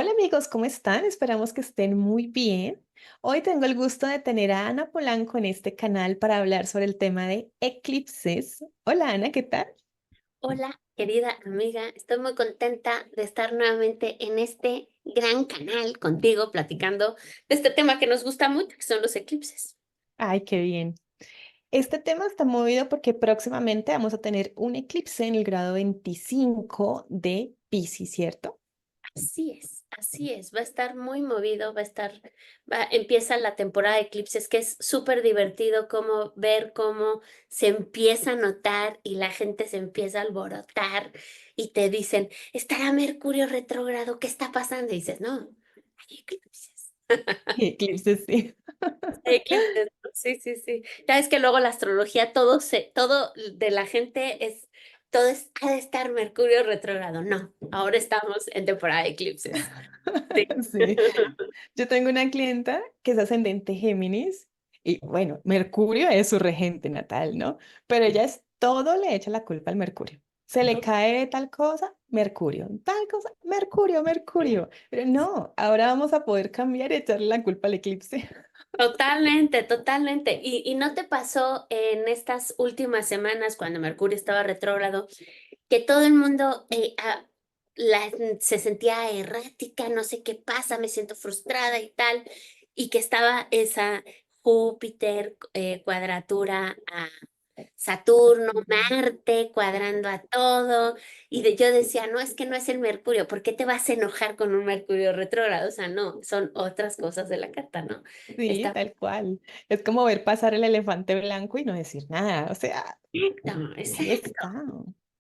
Hola amigos, ¿cómo están? Esperamos que estén muy bien. Hoy tengo el gusto de tener a Ana Polanco en este canal para hablar sobre el tema de eclipses. Hola Ana, ¿qué tal? Hola, querida amiga, estoy muy contenta de estar nuevamente en este gran canal contigo platicando de este tema que nos gusta mucho, que son los eclipses. Ay, qué bien. Este tema está movido porque próximamente vamos a tener un eclipse en el grado 25 de Piscis, ¿cierto? Así es, va a estar muy movido, empieza la temporada de eclipses, que es súper divertido como ver cómo se empieza a notar y la gente se empieza a alborotar y te dicen, ¿estará Mercurio retrógrado? ¿Qué está pasando? Y dices, no, hay eclipses. Eclipses, sí. Eclipses, ¿no? Sí, sí, sí. Ya es que luego la astrología, todo de la gente ha de estar Mercurio retrógrado. No, ahora estamos en temporada de eclipses. Sí. Sí. Yo tengo una clienta que es ascendente Géminis y bueno, Mercurio es su regente natal, ¿no? Pero ella es todo le echa la culpa al Mercurio. Se le cae tal cosa, Mercurio, tal cosa, Mercurio, Mercurio. Pero no, ahora vamos a poder cambiar y echarle la culpa al eclipse. Totalmente, totalmente. ¿Y no te pasó en estas últimas semanas cuando Mercurio estaba retrógrado que todo el mundo se sentía errática, no sé qué pasa, me siento frustrada y tal, y que estaba esa Júpiter cuadratura a Saturno, Marte cuadrando a todo, yo decía, no, es que no es el Mercurio, ¿por qué te vas a enojar con un Mercurio retrógrado? O sea, no, son otras cosas de la carta, ¿no? Sí, Está tal cual. Es como ver pasar el elefante blanco y no decir nada. O sea, perfecto, ahí exacto. está.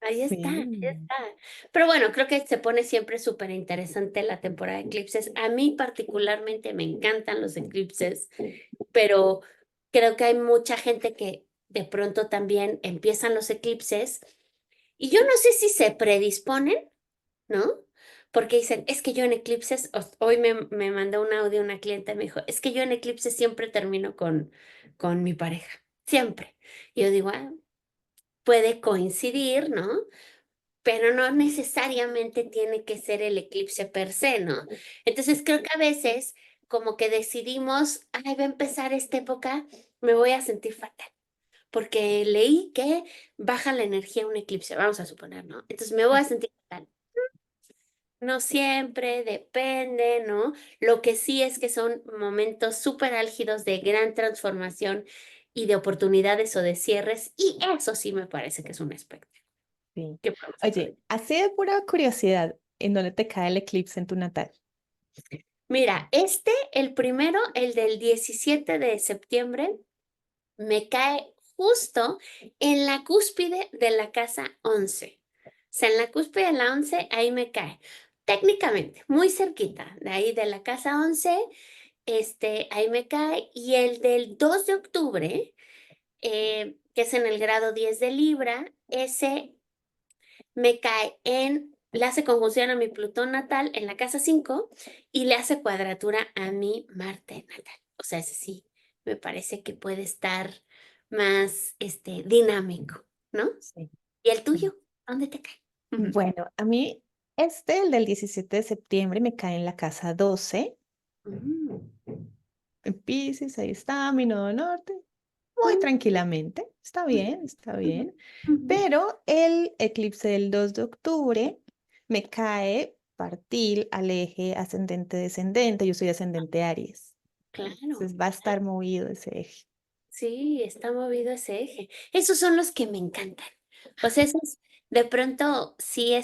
Ahí está, ahí Sí. está. Pero bueno, creo que se pone siempre súper interesante la temporada de eclipses. A mí particularmente me encantan los eclipses, pero creo que hay mucha gente que de pronto también empiezan los eclipses y yo no sé si se predisponen, ¿no? Porque dicen, es que yo en eclipses, hoy me mandó un audio una clienta y me dijo, es que yo en eclipses siempre termino con mi pareja, siempre. Y yo digo, ah, puede coincidir, ¿no? Pero no necesariamente tiene que ser el eclipse per se, ¿no? Entonces creo que a veces como que decidimos, ay, va a empezar esta época, me voy a sentir fatal, porque leí que baja la energía un eclipse, vamos a suponer, ¿no? Entonces me voy a sentir fatal. No siempre, depende, ¿no? Lo que sí es que son momentos súper álgidos de gran transformación y de oportunidades o de cierres, y eso sí me parece que es un espectro Sí. que podemos Oye, aprovechar. así de pura curiosidad, ¿en dónde te cae el eclipse en tu natal? Mira, el primero, el del 17 de septiembre, me cae justo en la cúspide de la casa 11. O sea, en la cúspide de la 11, ahí me cae. Técnicamente, muy cerquita, de ahí de la casa 11, ahí me cae. Y el del 2 de octubre, que es en el grado 10 de Libra, ese me cae le hace conjunción a mi Plutón natal en la casa 5 y le hace cuadratura a mi Marte natal. O sea, ese sí, me parece que puede estar más, dinámico, ¿no? Sí. ¿Y el tuyo? ¿Dónde te cae? Ujú. Bueno, a mí el del 17 de septiembre, me cae en la casa 12 Mm, en Piscis, ahí está, mi nodo norte, muy mm, tranquilamente, está mm, bien, está mm, bien. mm. Pero el eclipse del 2 de octubre me cae partil al eje ascendente-descendente, yo soy ascendente Aries, Claro, entonces va a estar movido ese eje. sí, está movido ese eje. Esos son los que me encantan. O sea, esos de pronto sí,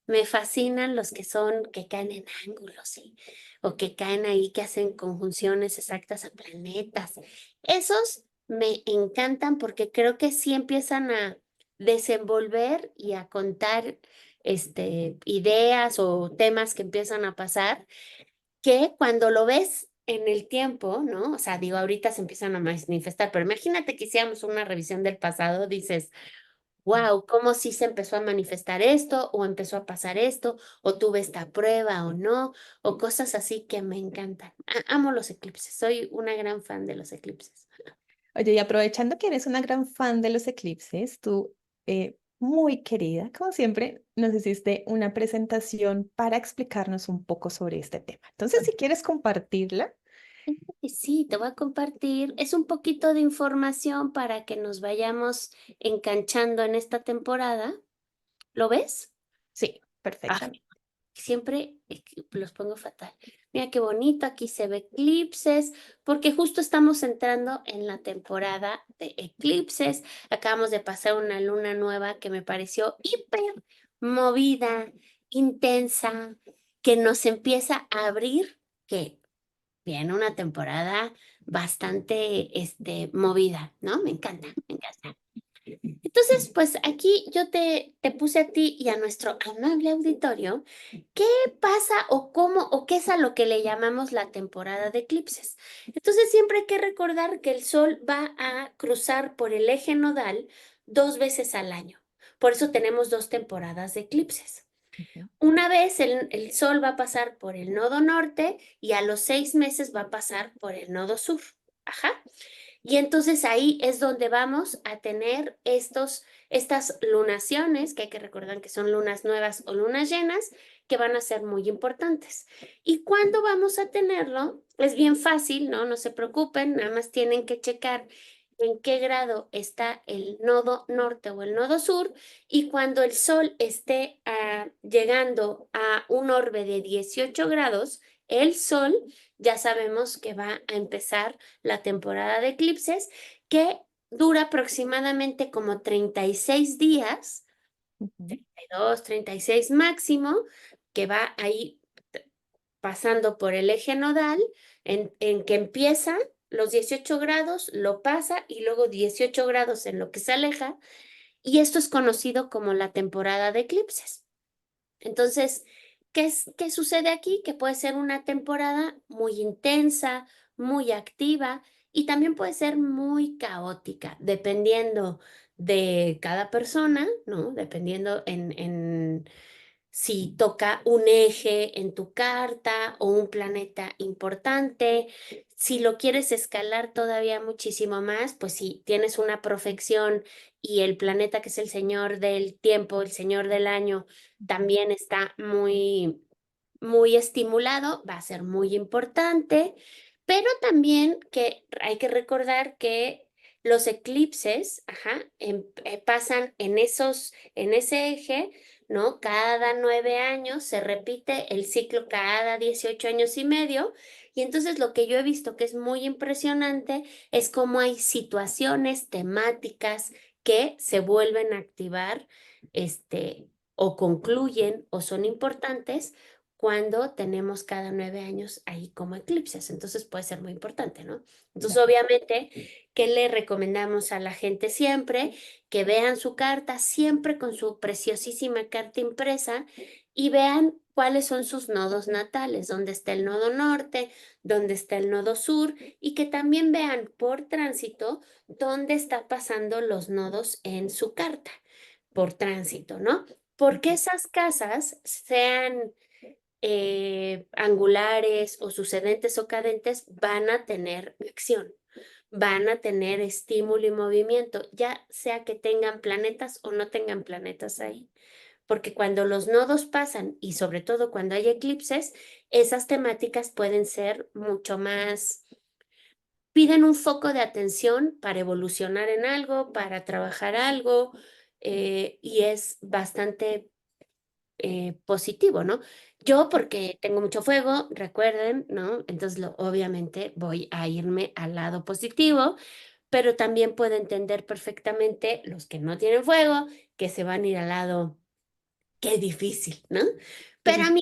me fascinan los que son, que caen en ángulos, sí, o que caen ahí, que hacen conjunciones exactas a planetas. Esos me encantan porque creo que sí empiezan a desenvolver y a contar, ideas o temas que empiezan a pasar que cuando lo ves en el tiempo, ¿no? O sea, digo, ahorita se empiezan a manifestar, pero imagínate que hiciéramos una revisión del pasado, dices, wow, ¿cómo sí se empezó a manifestar esto o empezó a pasar esto o tuve esta prueba o no? O cosas así que me encantan. Amo los eclipses, soy una gran fan de los eclipses. Oye, y aprovechando que eres una gran fan de los eclipses, tú muy querida. Como siempre, nos hiciste una presentación para explicarnos un poco sobre este tema. Entonces, si quieres compartirla. Y sí, te voy a compartir. Es un poquito de información para que nos vayamos enganchando en esta temporada. ¿Lo ves? Sí, Ah, perfectamente. siempre los pongo fatal. Mira qué bonito, aquí se ve eclipses, porque justo estamos entrando en la temporada de eclipses. Acabamos de pasar una luna nueva que me pareció hiper movida, intensa, que nos empieza a abrir, que viene una temporada bastante movida, ¿no? Me encanta, me encanta. Entonces, pues aquí yo te puse a ti y a nuestro amable auditorio, ¿qué pasa o cómo o qué es a lo que le llamamos la temporada de eclipses? Entonces, siempre hay que recordar que el Sol va a cruzar por el eje nodal 2 veces al año. Por eso tenemos 2 temporadas de eclipses. Ujú. Una vez el Sol va a pasar por el nodo norte y a los 6 meses va a pasar por el nodo sur. Ajá. Y entonces ahí es donde vamos a tener estas lunaciones, que hay que recordar que son lunas nuevas o lunas llenas, que van a ser muy importantes. ¿Y cuándo vamos a tenerlo? Es bien fácil, ¿no? No se preocupen, nada más tienen que checar en qué grado está el nodo norte o el nodo sur y cuando el Sol esté llegando a un orbe de 18 grados, el Sol ya sabemos que va a empezar la temporada de eclipses, que dura aproximadamente como 36 días, Ujú. 32, 36 máximo, que va ahí pasando por el eje nodal, en que empieza los 18 grados, lo pasa y luego 18 grados en lo que se aleja, y esto es conocido como la temporada de eclipses. Entonces, ¿qué sucede aquí? Que puede ser una temporada muy intensa, muy activa y también puede ser muy caótica, dependiendo de cada persona, ¿no? Dependiendo en si toca un eje en tu carta o un planeta importante. Si lo quieres escalar todavía muchísimo más, pues si tienes una profección y el planeta que es el señor del tiempo, el señor del año, también está muy estimulado, va a ser muy importante, pero también que hay que recordar que los eclipses, ajá, pasan en ese eje, ¿no? Cada 9 años se repite el ciclo cada 18 años y medio. Y entonces lo que yo he visto que es muy impresionante es cómo hay situaciones temáticas que se vuelven a activar, o concluyen o son importantes cuando tenemos cada 9 años ahí como eclipses. Entonces puede ser muy importante, ¿no? Entonces, Claro. obviamente, ¿qué le recomendamos a la gente siempre? Que vean su carta siempre con su preciosísima carta impresa y vean cuáles son sus nodos natales, dónde está el nodo norte, dónde está el nodo sur y que también vean por tránsito dónde está pasando los nodos en su carta, por tránsito, ¿no? Porque esas casas sean angulares o sucedentes o cadentes van a tener acción, van a tener estímulo y movimiento, ya sea que tengan planetas o no tengan planetas ahí. Porque cuando los nodos pasan y sobre todo cuando hay eclipses, esas temáticas pueden ser mucho más, piden un foco de atención para evolucionar en algo, para trabajar algo, y es bastante positivo, ¿no? Yo porque tengo mucho fuego, recuerden, ¿no? Entonces, obviamente voy a irme al lado positivo, pero también puedo entender perfectamente los que no tienen fuego, que se van a ir al lado, qué difícil, ¿no? Pero a Sí. mí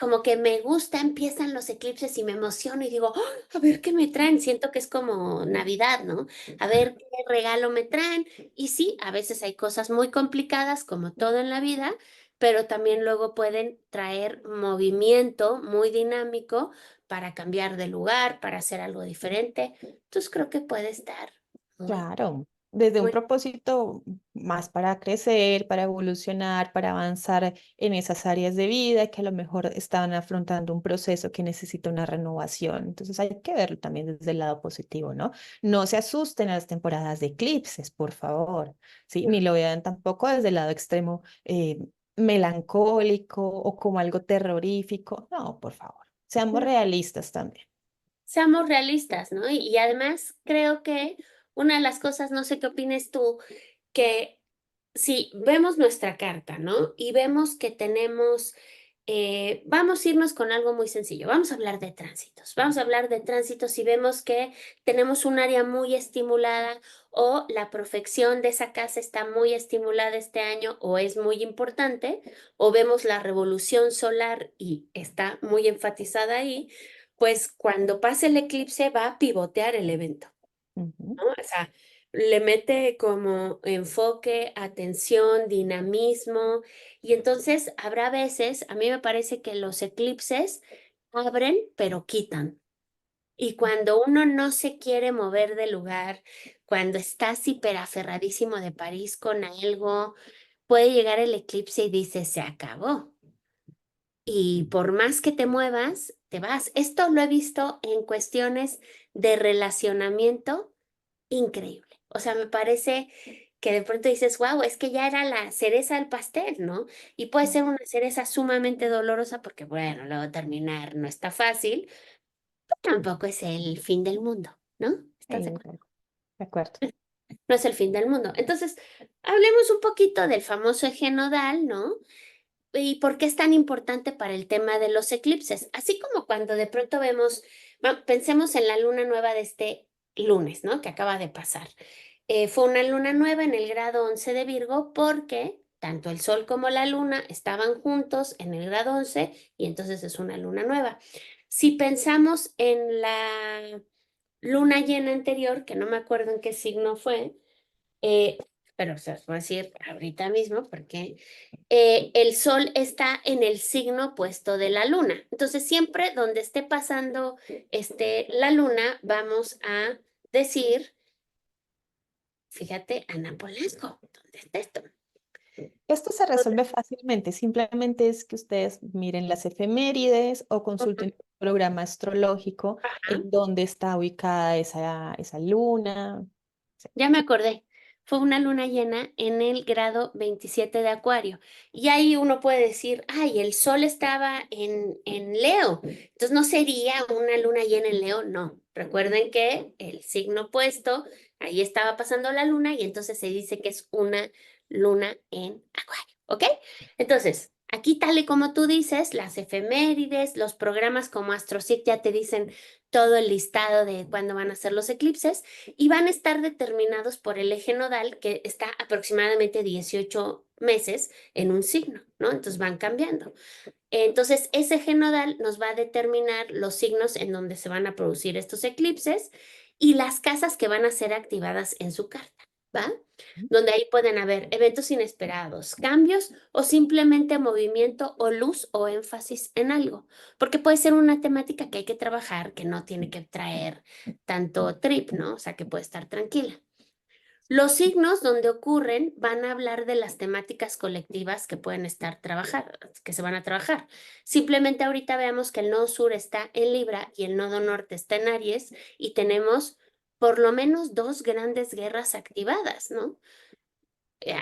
como que me gusta, empiezan los eclipses y me emociono y digo, "Ah, a ver qué me traen, siento que es como Navidad, ¿no? A ver qué regalo me traen". Y sí, a veces hay cosas muy complicadas, como todo en la vida, pero también luego pueden traer movimiento muy dinámico para cambiar de lugar, para hacer algo diferente. Entonces creo que puede estar muy Claro. desde un Muy- propósito más para crecer, para evolucionar, para avanzar en esas áreas de vida que a lo mejor estaban afrontando un proceso que necesita una renovación. Entonces hay que verlo también desde el lado positivo, ¿no? No se asusten a las temporadas de eclipses, por favor, ¿sí? Ni lo vean tampoco desde el lado extremo melancólico o como algo terrorífico. No, por favor, seamos realistas también. Seamos realistas, ¿no? Y además creo que una de las cosas, no sé qué opines tú, que si vemos nuestra carta, ¿no? Y vemos que tenemos, vamos a irnos con algo muy sencillo, vamos a hablar de tránsitos, vamos a hablar de tránsitos y vemos que tenemos un área muy estimulada o la profección de esa casa está muy estimulada este año o es muy importante, o vemos la revolución solar y está muy enfatizada ahí, pues cuando pase el eclipse va a pivotear el evento. Ujú. ¿No? O sea, le mete como enfoque, atención, dinamismo, y entonces habrá veces, a mí me parece que los eclipses abren, pero quitan. Y cuando uno no se quiere mover del lugar, cuando estás hiperaferradísimo de París con algo, puede llegar el eclipse y dice, se acabó. Y por más que te muevas, te vas. Esto lo he visto en cuestiones de relacionamiento increíble. O sea, me parece que de pronto dices, wow, es que ya era la cereza del pastel, ¿no? Y puede ser una cereza sumamente dolorosa porque, bueno, luego terminar no está fácil, pero tampoco es el fin del mundo, ¿no? ¿Estás de acuerdo? De acuerdo. No es el fin del mundo. Entonces, hablemos un poquito del famoso eje nodal, ¿no? ¿Y por qué es tan importante para el tema de los eclipses? Así como cuando de pronto vemos, pensemos en la luna nueva de este lunes, ¿no? Que acaba de pasar. Fue una luna nueva en el grado 11 de Virgo porque tanto el sol como la luna estaban juntos en el grado 11 y entonces es una luna nueva. Si pensamos en la luna llena anterior, que no me acuerdo en qué signo fue, eh, pero se los voy a decir ahorita mismo porque el sol está en el signo opuesto de la luna. Entonces, siempre donde esté pasando la luna, vamos a decir, fíjate, Ana Polanco, ¿dónde está esto? Esto se resuelve fácilmente, simplemente es que ustedes miren las efemérides o Ujú. consulten un programa astrológico Ajá. en donde está ubicada esa luna. Sí. Ya me acordé. Fue una luna llena en el grado 27 de Acuario. Y ahí uno puede decir, ay, el sol estaba en Leo. Entonces no sería una luna llena en Leo. No. Recuerden que el signo opuesto, ahí estaba pasando la luna y entonces se dice que es una luna en Acuario. ¿Ok? Entonces, aquí tal y como tú dices, las efemérides, los programas como AstroSeek ya te dicen todo el listado de cuándo van a ser los eclipses y van a estar determinados por el eje nodal que está aproximadamente 18 meses en un signo, ¿no? Entonces van cambiando. Entonces, ese eje nodal nos va a determinar los signos en donde se van a producir estos eclipses y las casas que van a ser activadas en su carta, ¿va? Donde ahí pueden haber eventos inesperados, cambios o simplemente movimiento o luz o énfasis en algo, porque puede ser una temática que hay que trabajar, que no tiene que traer tanto trip, ¿no? O sea, que puede estar tranquila. Los signos donde ocurren van a hablar de las temáticas colectivas que pueden estar trabajar, que se van a trabajar. Simplemente ahorita veamos que el nodo sur está en Libra y el nodo norte está en Aries y tenemos por lo menos dos grandes guerras activadas, ¿no?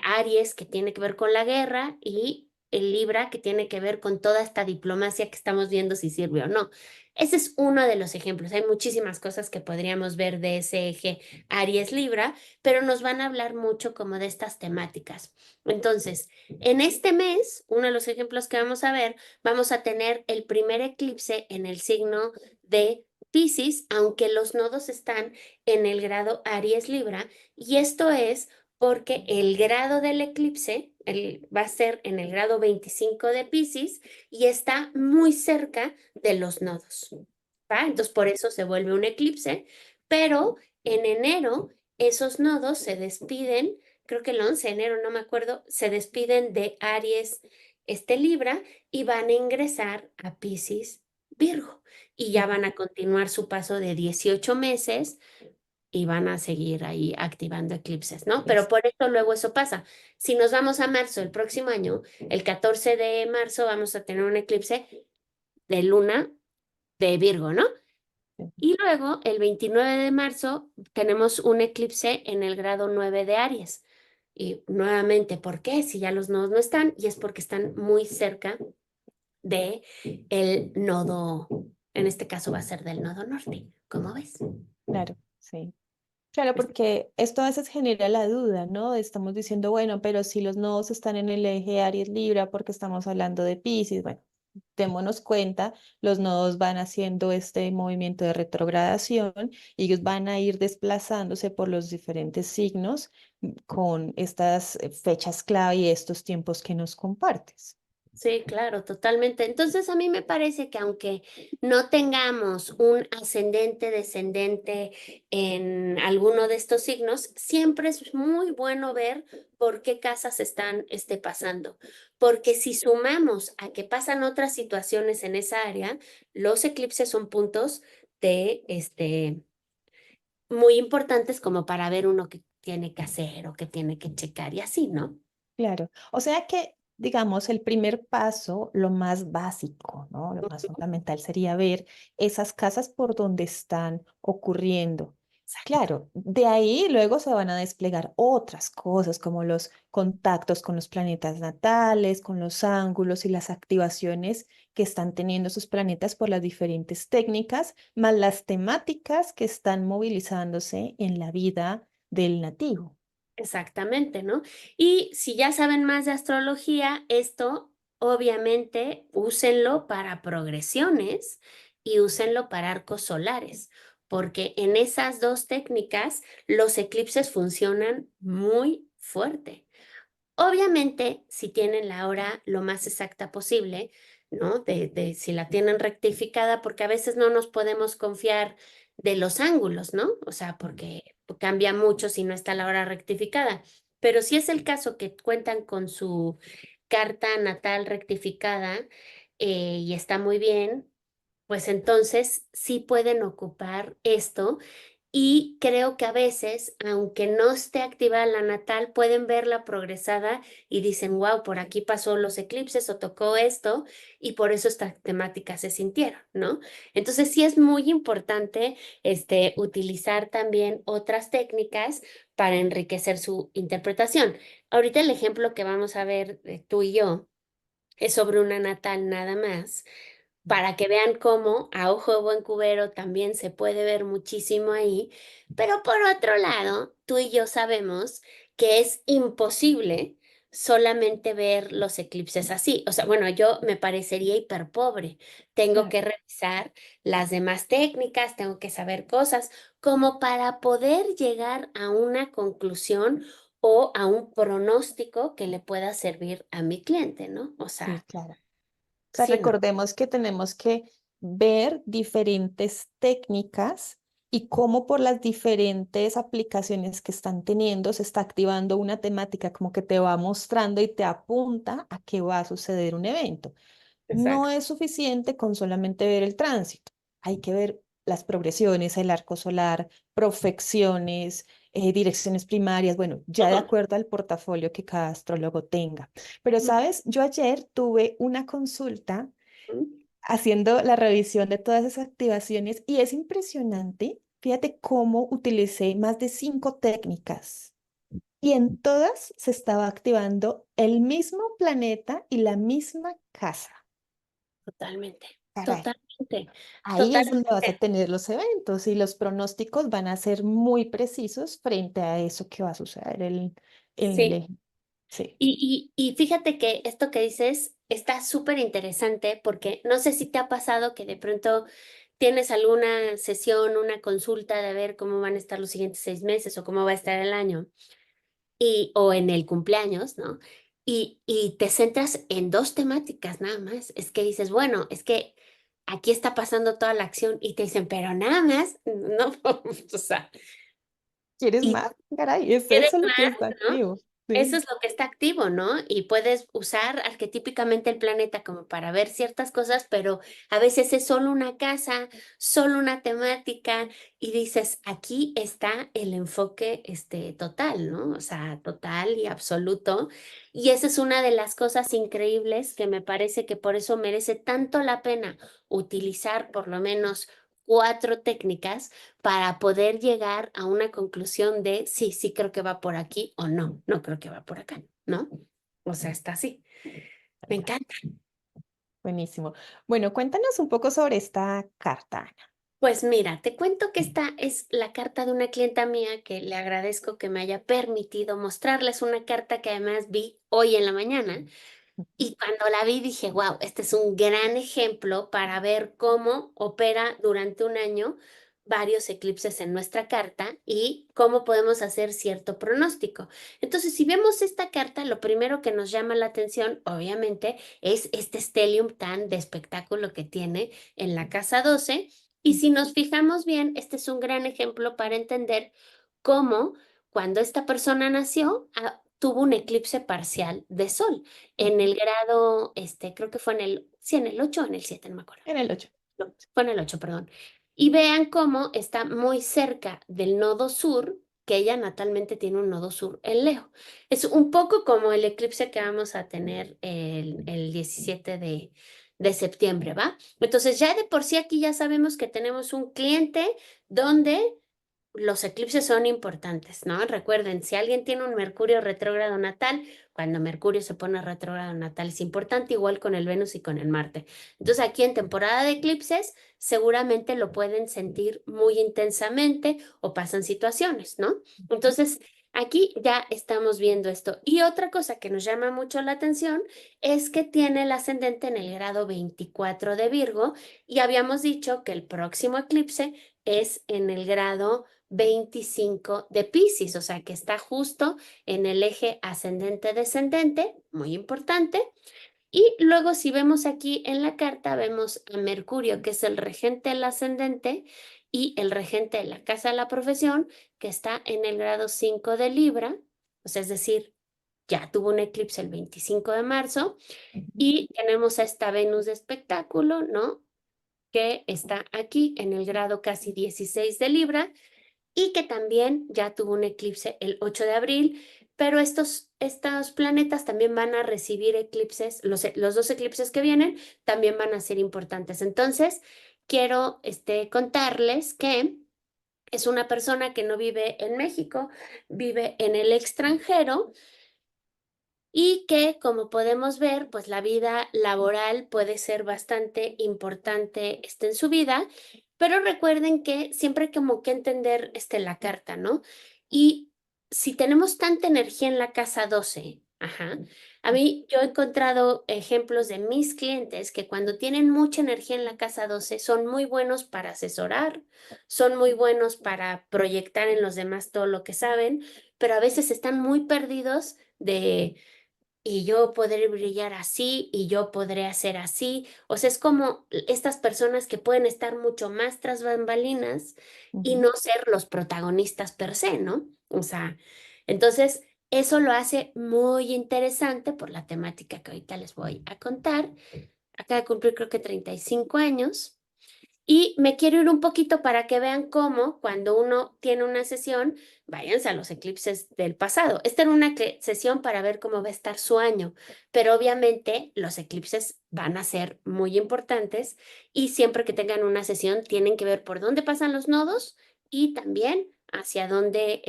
Aries, que tiene que ver con la guerra, y el Libra, que tiene que ver con toda esta diplomacia que estamos viendo si sirve o no. Ese es uno de los ejemplos. Hay muchísimas cosas que podríamos ver de ese eje Aries-Libra, pero nos van a hablar mucho como de estas temáticas. Entonces, en este mes, uno de los ejemplos que vamos a ver, vamos a tener el primer eclipse en el signo de Piscis, aunque los nodos están en el grado Aries-Libra, y esto es porque el grado del eclipse va a ser en el grado 25 de Piscis y está muy cerca de los nodos, ¿va? Entonces por eso se vuelve un eclipse, pero en enero esos nodos se despiden, creo que el 11 de enero, no me acuerdo, se despiden de Aries, Libra, y van a ingresar a Piscis, Virgo, y ya van a continuar su paso de 18 meses y van a seguir ahí activando eclipses, ¿no? Pero Es, por eso luego eso pasa. Si nos vamos a marzo el próximo año, el 14 de marzo vamos a tener un eclipse de luna de Virgo, ¿no? Y luego el 29 de marzo tenemos un eclipse en el grado 9 de Aries. Y nuevamente, ¿por qué? Si ya los nodos no están, y es porque están muy cerca de el nodo, en este caso va a ser del nodo norte, ¿cómo ves? claro, sí. Claro, porque esto a veces genera la duda, ¿no? Estamos diciendo, bueno, pero si los nodos están en el eje Aries Libra, porque estamos hablando de Piscis, bueno, démonos cuenta, los nodos van haciendo este movimiento de retrogradación y ellos van a ir desplazándose por los diferentes signos con estas fechas clave y estos tiempos que nos compartes. Sí, claro, totalmente. Entonces a mí me parece que aunque no tengamos un ascendente, descendente en alguno de estos signos, siempre es muy bueno ver por qué casas están pasando. Porque si sumamos a que pasan otras situaciones en esa área, los eclipses son puntos de muy importantes como para ver uno que tiene que hacer o que tiene que checar y así, ¿no? Claro, o sea que, digamos, el primer paso, lo más básico, ¿no? Lo más fundamental sería ver esas casas por donde están ocurriendo. Exacto. Claro, de ahí luego se van a desplegar otras cosas como los contactos con los planetas natales, con los ángulos y las activaciones que están teniendo sus planetas por las diferentes técnicas, más las temáticas que están movilizándose en la vida del nativo. Exactamente, ¿no? Y si ya saben más de astrología, esto obviamente úsenlo para progresiones y úsenlo para arcos solares, porque en esas dos técnicas los eclipses funcionan muy fuerte. Obviamente, si tienen la hora lo más exacta posible, ¿no? De si la tienen rectificada, porque a veces no nos podemos confiar de los ángulos, ¿no? O sea, porque cambia mucho si no está la hora rectificada. Pero si es el caso que cuentan con su carta natal rectificada y está muy bien, pues entonces sí pueden ocupar esto y creo que a veces, aunque no esté activada la natal, pueden verla progresada y dicen, wow, por aquí pasó los eclipses o tocó esto y por eso estas temáticas se sintieron, ¿no? Entonces sí es muy importante utilizar también otras técnicas para enriquecer su interpretación. Ahorita el ejemplo que vamos a ver tú y yo es sobre una natal nada más para que vean cómo a ojo de buen cubero también se puede ver muchísimo ahí, pero por otro lado, tú y yo sabemos que es imposible solamente ver los eclipses así. O sea, bueno, yo me parecería hiper pobre. Tengo Claro. que revisar las demás técnicas, tengo que saber cosas como para poder llegar a una conclusión o a un pronóstico que le pueda servir a mi cliente, ¿no? O Sí, sea, claro. O sea, sí, ¿no? recordemos que tenemos que ver diferentes técnicas y cómo por las diferentes aplicaciones que están teniendo se está activando una temática como que te va mostrando y te apunta a que va a suceder un evento. No Exacto. es suficiente con solamente ver el tránsito. Hay que ver las progresiones, el arco solar, profecciones, direcciones primarias, bueno, ya de acuerdo al portafolio que cada astrólogo tenga. Pero, ¿sabes? Yo ayer tuve una consulta Ujú. haciendo la revisión de todas esas activaciones y es impresionante. Fíjate cómo utilicé más de 5 técnicas y en todas se estaba activando el mismo planeta y la misma casa. Totalmente, Caray, totalmente, ahí es donde vas a totalmente. tener los eventos y los pronósticos van a ser muy precisos frente a eso que va a suceder en el Sí, eje. Sí, y fíjate que esto que dices está súper interesante porque no sé si te ha pasado que de pronto tienes alguna sesión, una consulta de ver cómo van a estar los siguientes 6 meses o cómo va a estar el año o en el cumpleaños, ¿no? Y te centras en dos temáticas nada más. Es que dices, bueno, es que aquí está pasando toda la acción y te dicen, pero nada más, no, o sea. ¿quieres Y más? Caray, es quieres eso lo que más, está ¿no? activo. Eso Sí. es lo que está activo, ¿no? Y puedes usar arquetípicamente el planeta como para ver ciertas cosas, pero a veces es solo una casa, solo una temática, y dices, aquí está el enfoque total, ¿no? O sea, total y absoluto. Y esa es una de las cosas increíbles que me parece que por eso merece tanto la pena utilizar por lo menos 4 técnicas para poder llegar a una conclusión de sí, sí creo que va por aquí o no, no creo que va por acá, ¿no? O sea, está así. Me encanta. Buenísimo. Bueno, cuéntanos un poco sobre esta carta, Ana. Pues mira, te cuento que esta es la carta de una clienta mía que le agradezco que me haya permitido mostrarles una carta que además vi hoy en la mañana. Y cuando la vi dije, wow, este es un gran ejemplo para ver cómo opera durante un año varios eclipses en nuestra carta y cómo podemos hacer cierto pronóstico. Entonces, si vemos esta carta, lo primero que nos llama la atención, obviamente, es este stellium tan de espectáculo que tiene en la casa 12. Y si nos fijamos bien, este es un gran ejemplo para entender cómo cuando esta persona nació, tuvo un eclipse parcial de sol en el grado, creo que fue sí, en el 8 o en el 7 no me acuerdo. En el 8. No, fue en el 8 perdón. Y vean cómo está muy cerca del nodo sur, que ella natalmente tiene un nodo sur en Leo. Es un poco como el eclipse que vamos a tener el 17 de septiembre, ¿va? Entonces ya de por sí aquí ya sabemos que tenemos un cliente donde los eclipses son importantes, ¿no? Recuerden, si alguien tiene un Mercurio retrógrado natal, cuando Mercurio se pone retrógrado natal es importante, igual con el Venus y con el Marte. Entonces, aquí en temporada de eclipses, seguramente lo pueden sentir muy intensamente o pasan situaciones, ¿no? Entonces, aquí ya estamos viendo esto. Y otra cosa que nos llama mucho la atención es que tiene el ascendente en el grado 24 de Virgo y habíamos dicho que el próximo eclipse es en el grado 25 de Piscis, o sea que está justo en el eje ascendente-descendente, muy importante. Y luego si vemos aquí en la carta, vemos a Mercurio, que es el regente del ascendente, y el regente de la casa de la profesión, que está en el grado 5 de Libra, o sea, es decir, ya tuvo un eclipse el 25 de marzo, y tenemos a esta Venus de espectáculo, ¿no? Que está aquí en el grado casi 16 de Libra y que también ya tuvo un eclipse el 8 de abril, pero estos planetas también van a recibir eclipses, los 2 eclipses que vienen también van a ser importantes. Entonces, quiero contarles que es una persona que no vive en México, vive en el extranjero y que, como podemos ver, pues la vida laboral puede ser bastante importante en su vida, pero recuerden que siempre hay como que entender la carta, ¿no? Y si tenemos tanta energía en la casa 12, ajá, a mí yo he encontrado ejemplos de mis clientes que cuando tienen mucha energía en la casa 12 son muy buenos para asesorar, son muy buenos para proyectar en los demás todo lo que saben, pero a veces están muy perdidos de y yo podré brillar así y yo podré hacer así. O sea, es como estas personas que pueden estar mucho más tras bambalinas y Ujú. no ser los protagonistas per se, ¿no? O sea, entonces eso lo hace muy interesante por la temática que ahorita les voy a contar. Acaba de cumplir creo que 35 años. Y me quiero ir un poquito para que vean cómo cuando uno tiene una sesión, váyanse a los eclipses del pasado. Esta era una sesión para ver cómo va a estar su año, pero obviamente los eclipses van a ser muy importantes y siempre que tengan una sesión tienen que ver por dónde pasan los nodos y también hacia dónde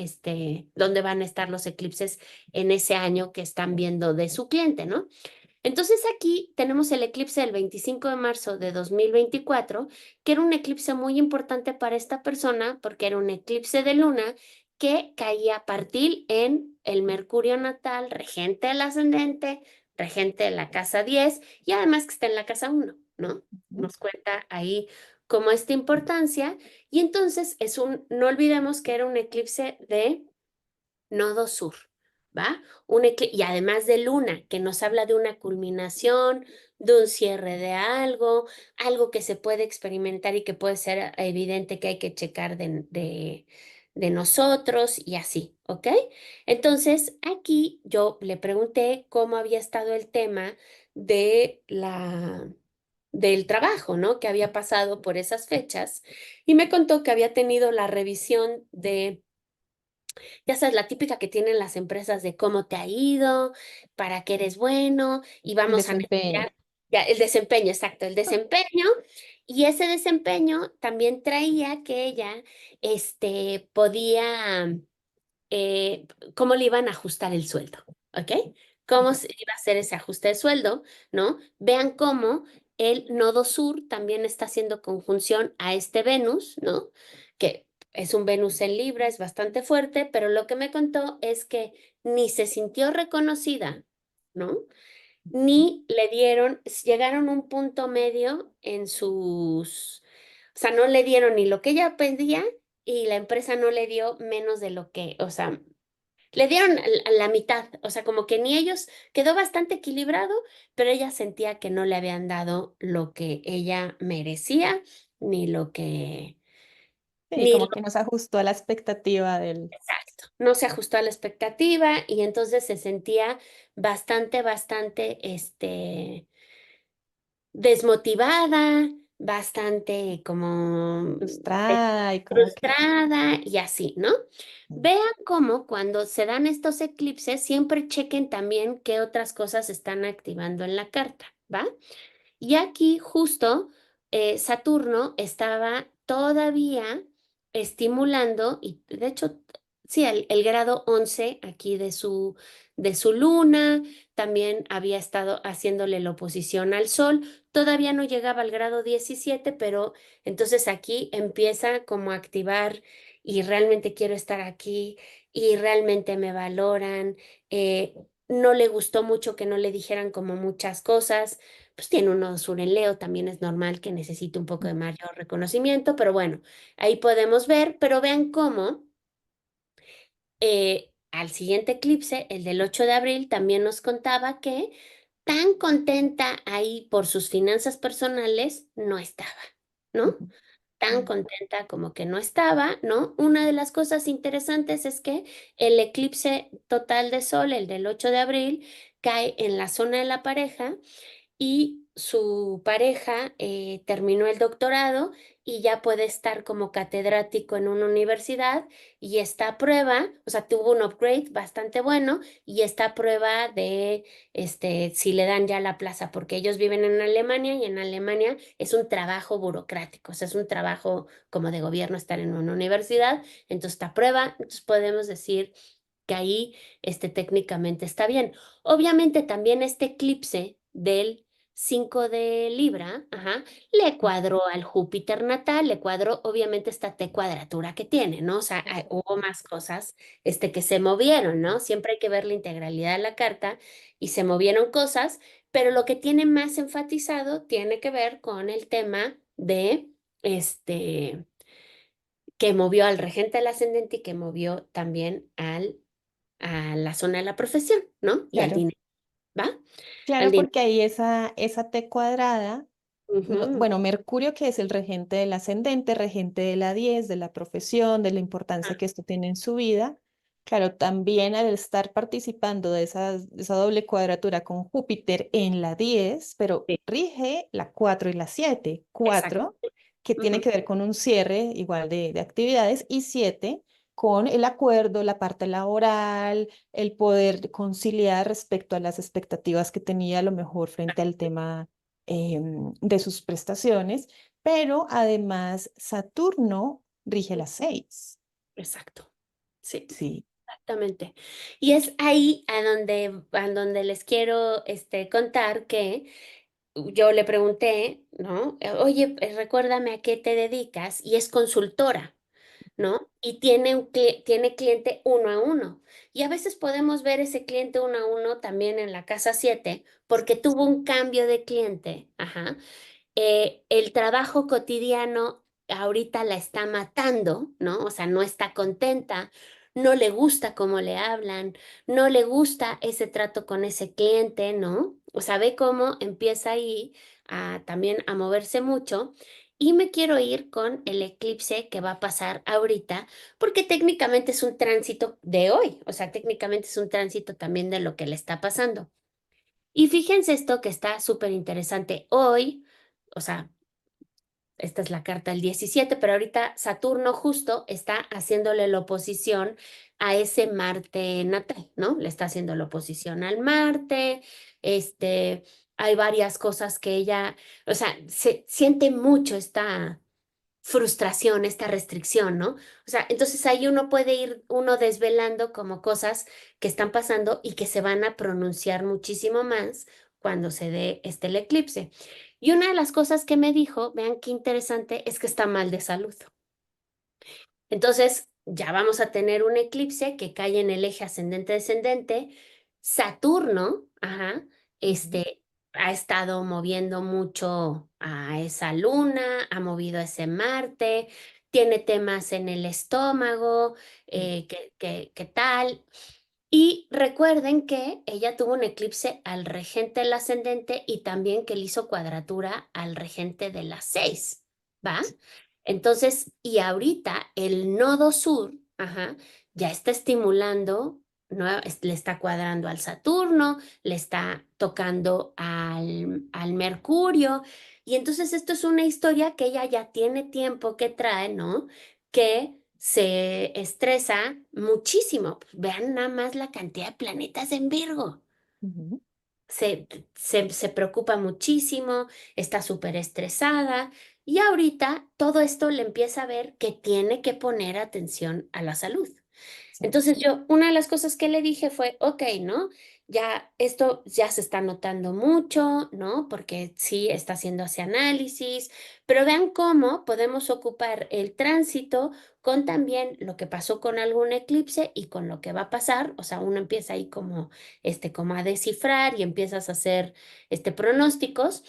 van a estar los eclipses en ese año que están viendo de su cliente, ¿no? Entonces aquí tenemos el eclipse del 25 de marzo de 2024, que era un eclipse muy importante para esta persona porque era un eclipse de luna que caía a partir en el Mercurio natal, regente del ascendente, regente de la casa 10 y además que está en la casa 1, ¿no? Ujú. Nos cuenta ahí como esta importancia y entonces no olvidemos que era un eclipse de nodo sur, ¿va? Y además de luna, que nos habla de una culminación, de un cierre de algo que se puede experimentar y que puede ser evidente que hay que checar de nosotros y así, ¿ok? Entonces, aquí yo le pregunté cómo había estado el tema de del trabajo, ¿no? Que había pasado por esas fechas y me contó que había tenido la revisión de, ya sabes, la típica que tienen las empresas de cómo te ha ido, para qué eres bueno y El vamos a desempeño. negociar. Ya, el desempeño, exacto, el desempeño. Y ese desempeño también traía que ella, podía, eh, cómo le iban a ajustar el sueldo, ¿ok? Cómo se iba a hacer ese ajuste de sueldo, ¿no? Vean cómo el nodo sur también está haciendo conjunción a este Venus, ¿no? Que es un Venus en Libra, es bastante fuerte, pero lo que me contó es que ni se sintió reconocida, ¿no? Ni le dieron, llegaron a un punto medio en sus, o sea, no le dieron ni lo que ella pedía y la empresa no le dio menos de lo que, o sea, le dieron la mitad, o sea, como que ni ellos, quedó bastante equilibrado, pero ella sentía que no le habían dado lo que ella merecía, ni lo que, Sí, ni como lo que no se ajustó a la expectativa del... exacto. No se ajustó a la expectativa y entonces se sentía bastante, desmotivada, bastante como Frustrada y como que... frustrada y así, ¿no? Vean cómo cuando se dan estos eclipses, siempre chequen también qué otras cosas están activando en la carta, ¿va? Y aquí justo Saturno estaba todavía estimulando, y de hecho, sí, el grado 11 aquí de su luna, también había estado haciéndole la oposición al Sol, todavía no llegaba al grado 17 pero entonces aquí empieza como a activar y realmente quiero estar aquí y realmente me valoran. No le gustó mucho que no le dijeran como muchas cosas pues tiene un nodo sur en Leo, también es normal que necesite un poco de mayor reconocimiento, pero bueno, ahí podemos ver, pero vean cómo al siguiente eclipse, el del 8 de abril, también nos contaba que tan contenta ahí por sus finanzas personales no estaba, ¿no? Ujú. Tan contenta como que no estaba, ¿no? Una de las cosas interesantes es que el eclipse total de Sol, el del 8 de abril, cae en la zona de la pareja y su pareja terminó el doctorado y ya puede estar como catedrático en una universidad y está a prueba, o sea, tuvo un upgrade bastante bueno y está a prueba de si le dan ya la plaza, porque ellos viven en Alemania y en Alemania es un trabajo burocrático, o sea, es un trabajo como de gobierno estar en una universidad, entonces está a prueba, entonces podemos decir que ahí técnicamente está bien. Obviamente también este eclipse del 5 de Libra, ajá, le cuadró al Júpiter natal, le cuadró obviamente esta T cuadratura que tiene, ¿no? O sea, hubo más cosas que se movieron, ¿no? Siempre hay que ver la integralidad de la carta y se movieron cosas, pero lo que tiene más enfatizado tiene que ver con el tema de que movió al regente del ascendente y que movió también a la zona de la profesión, ¿no? Y al Claro, dinero, ¿va? Al claro, dinero. porque ahí esa T cuadrada, Ujú. bueno, Mercurio, que es el regente del ascendente, regente de la 10 de la profesión, de la importancia que esto tiene en su vida. Claro, también al estar participando de esa doble cuadratura con Júpiter en la 10 pero Sí, rige la 4 y la 7 exacto. 4 que tiene Ujú. que ver con un cierre igual de actividades, y 7 con el acuerdo, la parte laboral, el poder conciliar respecto a las expectativas que tenía a lo mejor frente al tema de sus prestaciones, pero además Saturno rige las 6. Exacto. Sí, Sí. exactamente. Y es ahí a donde les quiero contar que yo le pregunté, ¿no? Oye, recuérdame a qué te dedicas y es consultora. ¿No? Y tiene, tiene cliente uno a uno. Y a veces podemos ver ese cliente uno a uno también en la casa 7 porque tuvo un cambio de cliente. Ajá. El trabajo cotidiano ahorita la está matando, ¿no? O sea, no está contenta, no le gusta cómo le hablan, no le gusta ese trato con ese cliente, ¿no? O sea, ve cómo empieza ahí también a moverse mucho Y me quiero ir con el eclipse que va a pasar ahorita, porque técnicamente es un tránsito de hoy, o sea, técnicamente es un tránsito también de lo que le está pasando. Y fíjense esto que está súper interesante hoy, o sea, esta es la carta del 17, pero ahorita Saturno justo está haciéndole la oposición a ese Marte natal, ¿no? Le está haciendo la oposición al Marte, este, hay varias cosas que ella, o sea, se siente mucho esta frustración, esta restricción, ¿no? O sea, entonces ahí uno puede ir uno desvelando como cosas que están pasando y que se van a pronunciar muchísimo más cuando se dé el eclipse. Y una de las cosas que me dijo, vean qué interesante, es que está mal de salud. Entonces, ya vamos a tener un eclipse que cae en el eje ascendente-descendente. Saturno, ajá, Ujú. ha estado moviendo mucho a esa luna, ha movido a ese Marte, tiene temas en el estómago, ¿qué tal? Y recuerden que ella tuvo un eclipse al regente del ascendente y también que le hizo cuadratura al regente de las 6, ¿va? Entonces, y ahorita el nodo sur, ajá, ya está estimulando, ¿no? Le está cuadrando al Saturno, le está tocando al Mercurio. Y entonces esto es una historia que ella ya tiene tiempo que trae, ¿no? Que se estresa muchísimo. Vean nada más la cantidad de planetas en Virgo. Ujú. Se preocupa muchísimo, está súper estresada y ahorita todo esto le empieza a ver que tiene que poner atención a la salud. Exacto. Entonces yo, una de las cosas que le dije fue, ok, ¿no? Ya esto ya se está notando mucho, ¿no? Porque sí está haciendo ese análisis, pero vean cómo podemos ocupar el tránsito con también lo que pasó con algún eclipse y con lo que va a pasar. O sea, uno empieza ahí como a descifrar y empiezas a hacer, pronósticos,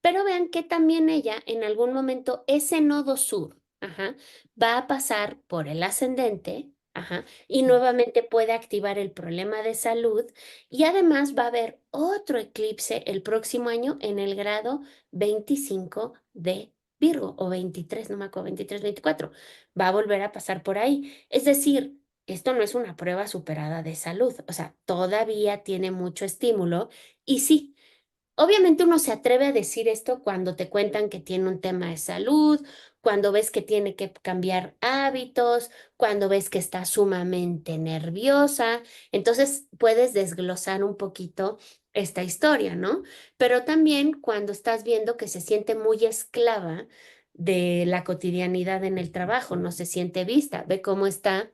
pero vean que también ella en algún momento ese nodo sur, ajá, va a pasar por el ascendente. Ajá, y nuevamente puede activar el problema de salud y además va a haber otro eclipse el próximo año en el grado 25 de Virgo o 23, no me acuerdo, 23, 24. Va a volver a pasar por ahí. Es decir, esto no es una prueba superada de salud, o sea, todavía tiene mucho estímulo y sí. Obviamente uno se atreve a decir esto cuando te cuentan que tiene un tema de salud, cuando ves que tiene que cambiar hábitos, cuando ves que está sumamente nerviosa. Entonces puedes desglosar un poquito esta historia, ¿no? Pero también cuando estás viendo que se siente muy esclava de la cotidianidad en el trabajo, no se siente vista. Ve cómo está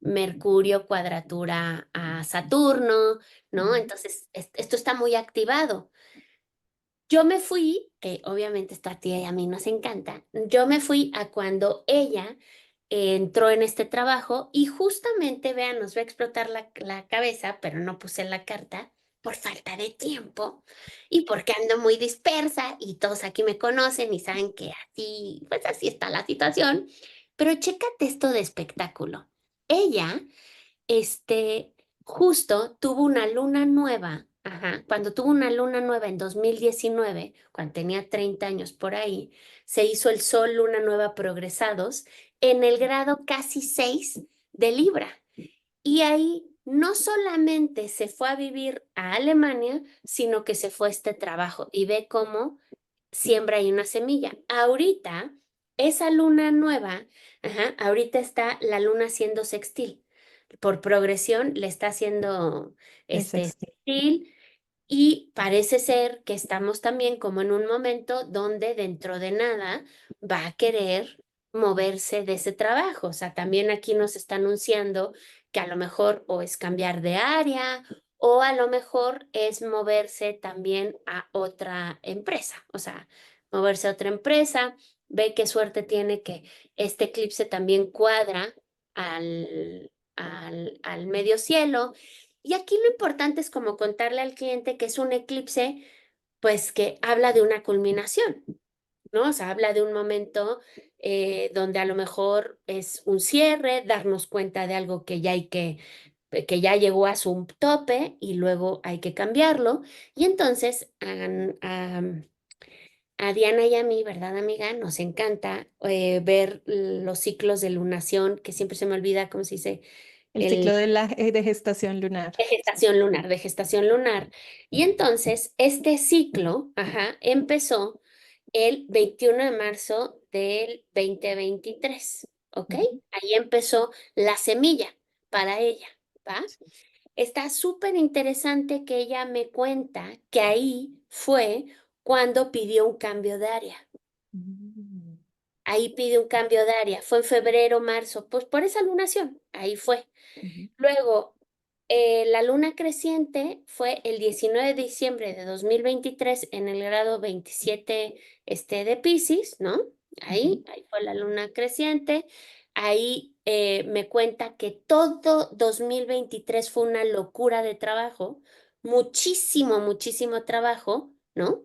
Mercurio cuadratura a Saturno, ¿no? Ujú. Entonces, esto está muy activado. Yo me fui, que obviamente esto a ti y a mí nos encanta, yo me fui a cuando ella entró en este trabajo y justamente, vean, nos va a explotar la cabeza, pero no puse la carta por falta de tiempo y porque ando muy dispersa y todos aquí me conocen y saben que así, pues así está la situación. Pero chécate esto de espectáculo. Ella justo tuvo una luna nueva, ajá, cuando tuvo una luna nueva en 2019, cuando tenía 30 años por ahí, se hizo el Sol Luna Nueva progresados en el grado casi 6 de Libra. Y ahí no solamente se fue a vivir a Alemania, sino que se fue a este trabajo y ve cómo siembra ahí una semilla. Ahorita, esa luna nueva, ajá, ahorita está la luna haciendo sextil. Por progresión le está haciendo Es sextil. sextil y parece ser que estamos también como en un momento donde dentro de nada va a querer moverse de ese trabajo. O sea, también aquí nos está anunciando que a lo mejor o es cambiar de área o a lo mejor es moverse también a otra empresa. O sea, moverse a otra empresa. Ve qué suerte tiene que este eclipse también cuadra al medio cielo y aquí lo importante es como contarle al cliente que es un eclipse, pues que habla de una culminación, ¿no? O sea, habla de un momento donde a lo mejor es un cierre, darnos cuenta de algo que ya llegó a su tope y luego hay que cambiarlo. Y entonces a Diana y a mí, ¿verdad, amiga? Nos encanta ver los ciclos de lunación, que siempre se me olvida cómo se dice, El el ciclo de gestación lunar. Sí. de gestación lunar. Y entonces, este ciclo, ajá, empezó el 21 de marzo del 2023, ¿ok? Ujú. Ahí empezó la semilla para ella, ¿va? Sí. Está súper interesante que ella me cuenta que ahí fue cuando pidió un cambio de área. Mm. Ahí pide un cambio de área. Fue en febrero, marzo, pues por esa lunación. Ahí fue. Ujú. Luego, la luna creciente fue el 19 de diciembre de 2023 en el grado 27 de Piscis, ¿no? Ujú. Ahí fue la luna creciente. Ahí me cuenta que todo 2023 fue una locura de trabajo, muchísimo, muchísimo trabajo, ¿no?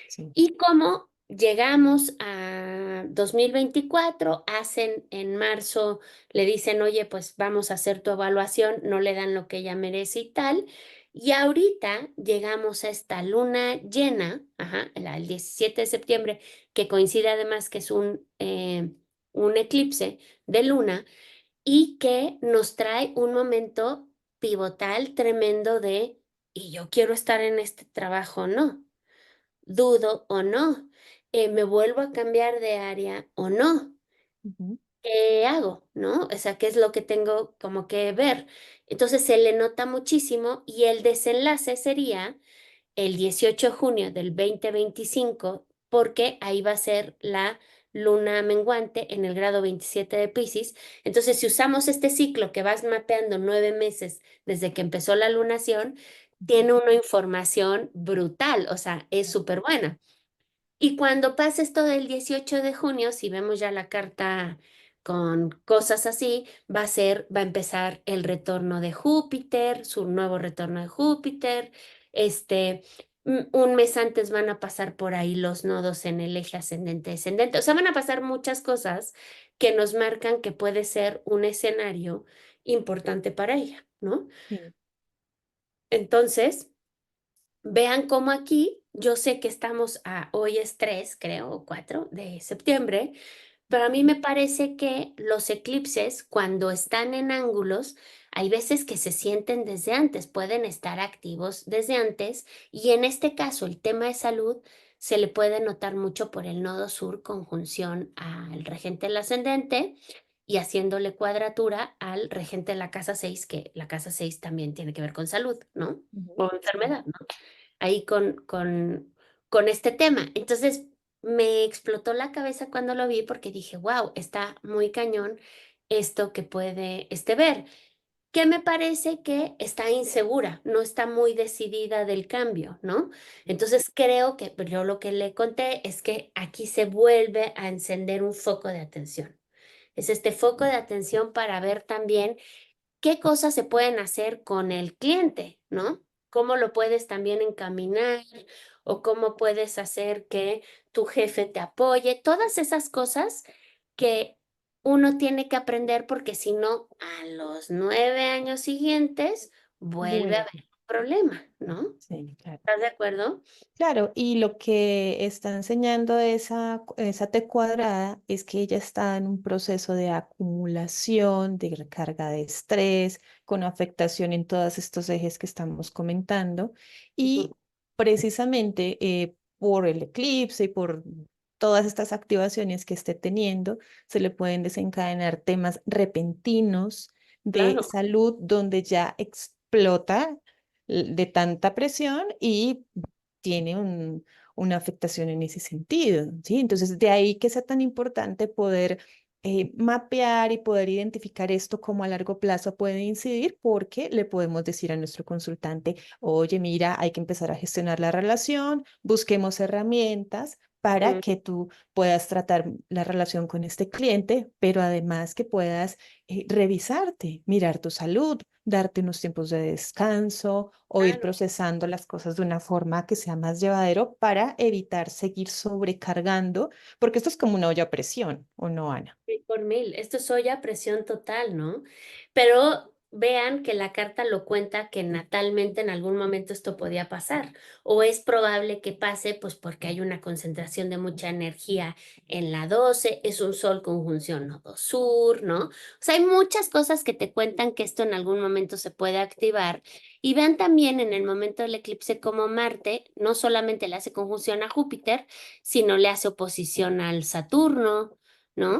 Sí. Y como llegamos a 2024, hacen en marzo, le dicen, oye, pues vamos a hacer tu evaluación, no le dan lo que ella merece y tal. Y ahorita llegamos a esta luna llena, ajá, el 17 de septiembre, que coincide además que es un eclipse de luna y que nos trae un momento pivotal tremendo de, y yo quiero estar en este trabajo, ¿no? Dudo o no, me vuelvo a cambiar de área o no, Ujú. ¿qué hago? ¿No? O sea, ¿qué es lo que tengo como que ver? Entonces se le nota muchísimo y el desenlace sería el 18 de junio del 2025 porque ahí va a ser la luna menguante en el grado 27 de Piscis. Entonces, si usamos este ciclo que vas mapeando 9 meses desde que empezó la lunación, Ujú. tiene una información brutal, o sea, es súper buena. Y cuando pase esto del 18 de junio, si vemos ya la carta con cosas así, va a empezar el retorno de Júpiter, su nuevo retorno de Júpiter. Un mes antes van a pasar por ahí los nodos en el eje ascendente descendente. O sea, van a pasar muchas cosas que nos marcan que puede ser un escenario importante para ella, ¿no? Sí. Entonces, vean cómo aquí, yo sé que hoy es 3, creo, o 4 de septiembre, pero a mí me parece que los eclipses, cuando están en ángulos, hay veces que se sienten desde antes, pueden estar activos desde antes, y en este caso, el tema de salud se le puede notar mucho por el nodo sur, conjunción al regente del ascendente y haciéndole cuadratura al regente de la casa 6, que la casa 6 también tiene que ver con salud, ¿no? Ujú. O Sí. enfermedad, ¿no? Ahí con este tema. Entonces, me explotó la cabeza cuando lo vi porque dije, wow, está muy cañón esto que puede ver, que me parece que está insegura, no está muy decidida del cambio, ¿no? Entonces creo que pues, yo lo que le conté es que aquí se vuelve a encender un foco de atención. Es este foco de atención para ver también qué cosas se pueden hacer con el cliente, ¿no? ¿Cómo lo puedes también encaminar o cómo puedes hacer que tu jefe te apoye? Todas esas cosas que uno tiene que aprender porque si no, a los 9 años siguientes vuelve a Bueno, haber un problema, ¿no? sí, claro. ¿Estás de acuerdo? Claro, y lo que está enseñando esa T cuadrada es que ella está en un proceso de acumulación, de recarga de estrés, con afectación en todos estos ejes que estamos comentando. Ujú. Y precisamente por el eclipse y por todas estas activaciones que esté teniendo, se le pueden desencadenar temas repentinos de Claro. salud donde ya explota de tanta presión y tiene una afectación en ese sentido, ¿sí? Entonces, de ahí que sea tan importante poder mapear y poder identificar esto como a largo plazo puede incidir, porque le podemos decir a nuestro consultante, oye, mira, hay que empezar a gestionar la relación, busquemos herramientas para Mm, que tú puedas tratar la relación con este cliente, pero además que puedas revisarte, mirar tu salud, darte unos tiempos de descanso o ir claro. procesando las cosas de una forma que sea más llevadero para evitar seguir sobrecargando, porque esto es como una olla a presión, ¿o no, Ana? Sí, por mil. Esto es olla a presión total, ¿no? Pero vean que la carta lo cuenta que natalmente en algún momento esto podía pasar, o es probable que pase, pues porque hay una concentración de mucha energía en la 12, es un sol conjunción nodo sur, ¿no? O sea, hay muchas cosas que te cuentan que esto en algún momento se puede activar. Y vean también en el momento del eclipse como Marte no solamente le hace conjunción a Júpiter, sino le hace oposición al Saturno, ¿no?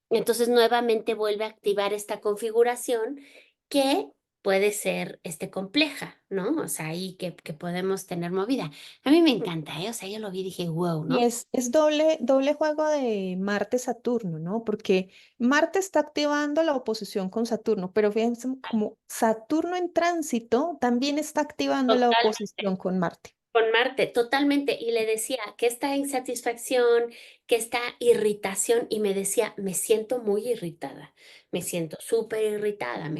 Entonces nuevamente vuelve a activar esta configuración que puede ser compleja, ¿no? O sea, ahí que podemos tener movida. A mí me encanta, ¿eh? O sea, yo lo vi y dije, wow, Y ¿no? es doble juego de Marte-Saturno, ¿no? Porque Marte está activando la oposición con Saturno, pero fíjense como Saturno en tránsito también está activando la Totalmente. oposición con Marte. Con Marte, totalmente. Y le decía que esta insatisfacción, que esta irritación, y me decía, me siento muy irritada, me siento súper irritada,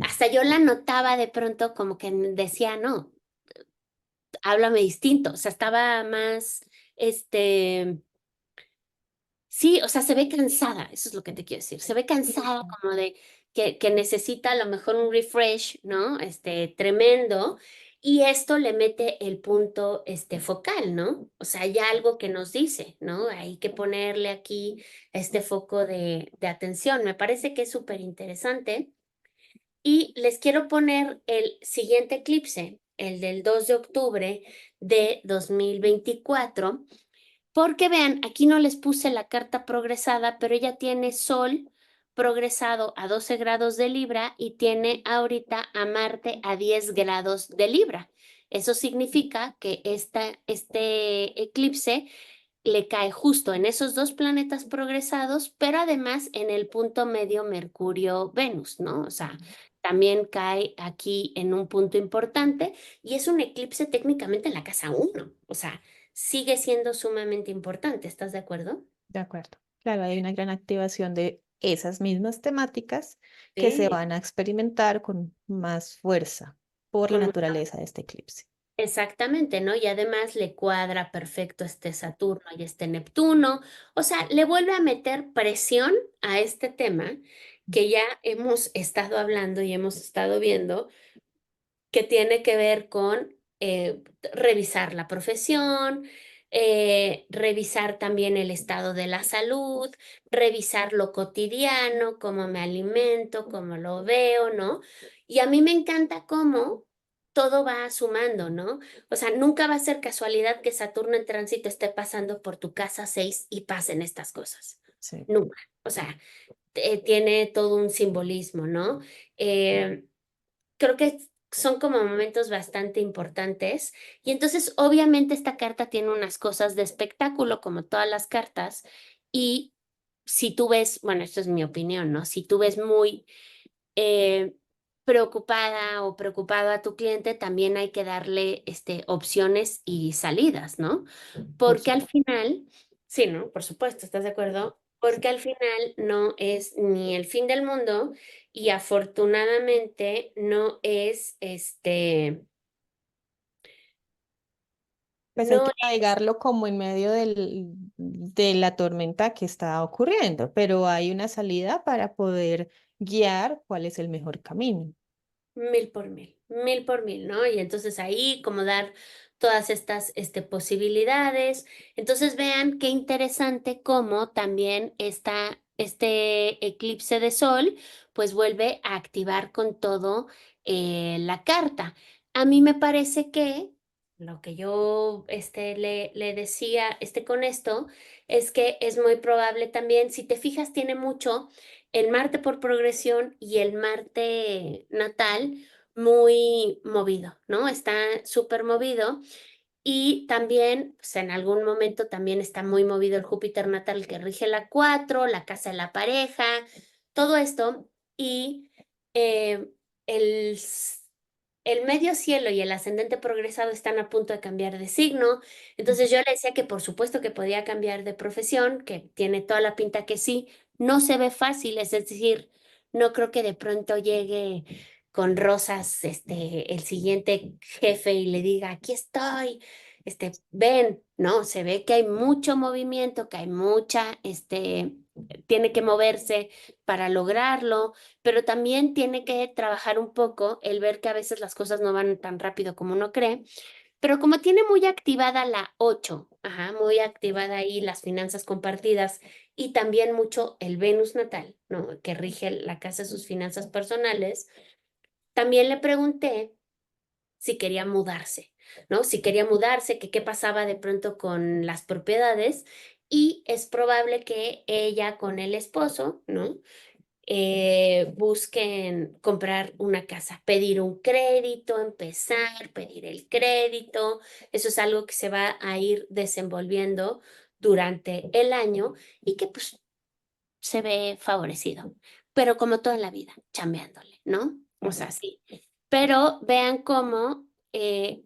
hasta yo la notaba de pronto como que decía, no, háblame distinto, o sea, estaba más, sí, o sea, se ve cansada, eso es lo que te quiero decir. Se ve cansada como de que necesita a lo mejor un refresh, ¿no? Tremendo. Y esto le mete el punto, focal, ¿no? O sea, hay algo que nos dice, ¿no? Hay que ponerle aquí este foco de atención. Me parece que es súper interesante. Y les quiero poner el siguiente eclipse, el del 2 de octubre de 2024 porque vean, aquí no les puse la carta progresada, pero ella tiene Sol progresado a 12 grados de Libra y tiene ahorita a Marte a 10 grados de Libra. Eso significa que este eclipse le cae justo en esos dos planetas progresados, pero además en el punto medio Mercurio-Venus, ¿no? O sea, también cae aquí en un punto importante y es un eclipse técnicamente en la casa uno, o sea, sigue siendo sumamente importante, ¿estás de acuerdo? De acuerdo. Claro, hay una gran activación de esas mismas temáticas que se Sí, van a experimentar con más fuerza por la con naturaleza de este eclipse. exactamente, ¿no? Y además le cuadra perfecto este Saturno y este Neptuno. O sea, le vuelve a meter presión a este tema que ya hemos estado hablando y hemos estado viendo, que tiene que ver con revisar la profesión, revisar también el estado de la salud, revisar lo cotidiano, cómo me alimento, cómo lo veo, ¿no? Y a mí me encanta cómo todo va sumando, ¿no? O sea, nunca va a ser casualidad que Saturno en tránsito esté pasando por tu casa 6 y pasen estas cosas. Sí. Nunca. O sea, tiene todo un simbolismo, ¿no? Eh, Creo que son como momentos bastante importantes. Y entonces, obviamente, esta carta tiene unas cosas de espectáculo, como todas las cartas. Y si tú ves, bueno, esto es mi opinión, ¿no? Si tú ves muy eh, preocupada o preocupado a tu cliente, también hay que darle opciones y salidas, ¿no? Por Porque al supuesto. final, sí, ¿no? Por supuesto, ¿estás de acuerdo? Sí. Porque al final no es ni el fin del mundo y afortunadamente no es Pues hay no que navegarlo como en medio de la tormenta que está ocurriendo, pero hay una salida para poder guiar cuál es el mejor camino. mil por mil, mil por mil, ¿no? Y entonces ahí como dar todas estas posibilidades. Entonces vean qué interesante cómo también este eclipse de sol pues vuelve a activar con todo la carta. A mí me parece que lo que yo le decía con esto es que es muy probable también, si te fijas, tiene mucho el Marte por progresión y el Marte natal muy movido, ¿no? Está súper movido y también, pues en algún momento también está muy movido el Júpiter natal que rige la 4, la casa de la pareja, todo esto y eh, el, el medio cielo y el ascendente progresado están a punto de cambiar de signo. Entonces yo le decía que por supuesto que podía cambiar de profesión, que tiene toda la pinta que sí, no se ve fácil, es decir, no creo que de pronto llegue con rosas el siguiente jefe y le diga, aquí estoy, ven, ¿no? Se ve que hay mucho movimiento, que hay mucha, tiene que moverse para lograrlo, pero también tiene que trabajar un poco el ver que a veces las cosas no van tan rápido como uno cree, pero como tiene muy activada la 8, ajá, muy activada ahí las finanzas compartidas y también mucho el Venus natal, ¿no? Que rige la casa de sus finanzas personales, también le pregunté si quería mudarse, ¿no? Si quería mudarse, que qué pasaba de pronto con las propiedades y es probable que ella con el esposo, ¿no? Busquen comprar una casa, pedir un crédito, empezar, pedir el crédito. Eso es algo que se va a ir desenvolviendo durante el año y que pues se ve favorecido, pero como toda la vida, chambeándole, ¿no? O sea, Correcto. sí. Pero vean cómo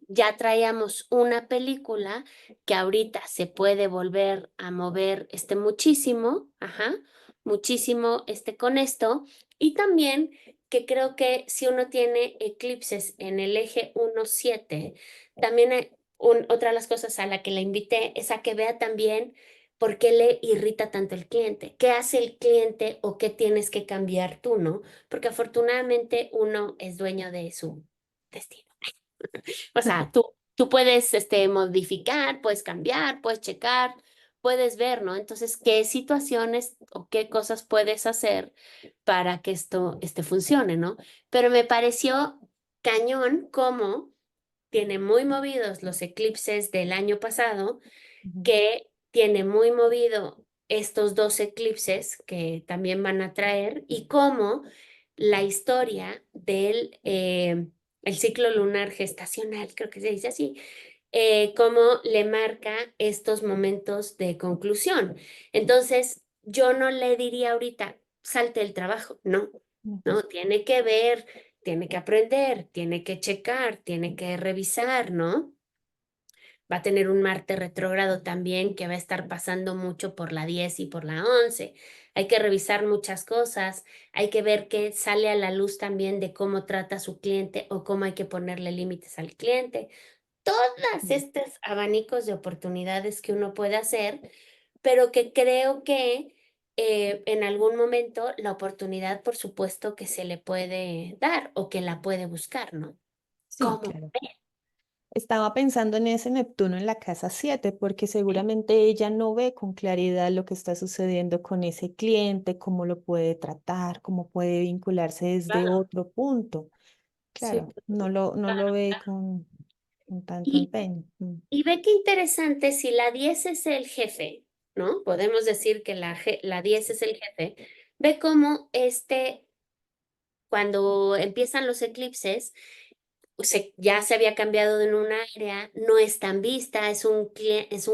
ya traíamos una película que ahorita se puede volver a mover muchísimo, ajá, muchísimo con esto. Y también que creo que si uno tiene eclipses en el eje 1-7, también otra de las cosas a la que la invité es a que vea también por qué le irrita tanto el cliente, qué hace el cliente o qué tienes que cambiar tú, ¿no? Porque afortunadamente uno es dueño de su destino. O sea, tú puedes modificar, puedes cambiar, puedes checar, puedes ver, ¿no? Entonces, ¿qué situaciones o qué cosas puedes hacer para que esto funcione, ¿no? Pero me pareció cañón cómo tiene muy movidos los eclipses del año pasado, Ujú. que tiene muy movido estos dos eclipses que también van a traer y cómo la historia del el ciclo lunar gestacional, creo que se dice así, cómo le marca estos momentos de conclusión. Entonces, yo no le diría ahorita, salte el trabajo, no, Ujú. no, tiene que ver, tiene que aprender, tiene que checar, tiene que revisar, ¿no? Va a tener un Marte retrógrado también que va a estar pasando mucho por la 10 y por la 11. Hay que revisar muchas cosas, hay que ver qué sale a la luz también de cómo trata a su cliente o cómo hay que ponerle límites al cliente. Todas Sí, estos abanicos de oportunidades que uno puede hacer, pero que creo que en algún momento la oportunidad, por supuesto, que se le puede dar o que la puede buscar, ¿no? sí, ¿Cómo? claro. Estaba pensando en ese Neptuno en la casa 7 porque seguramente ella no ve con claridad lo que está sucediendo con ese cliente, cómo lo puede tratar, cómo puede vincularse desde Claro, otro punto. sí. Claro, no lo ve con tanto Y, empeño. y ve qué interesante, si la 10 es el jefe, ¿no? Podemos decir que la 10 es el jefe. Ve cómo cuando empiezan los eclipses, ya se había cambiado en un área, no es tan vista, es un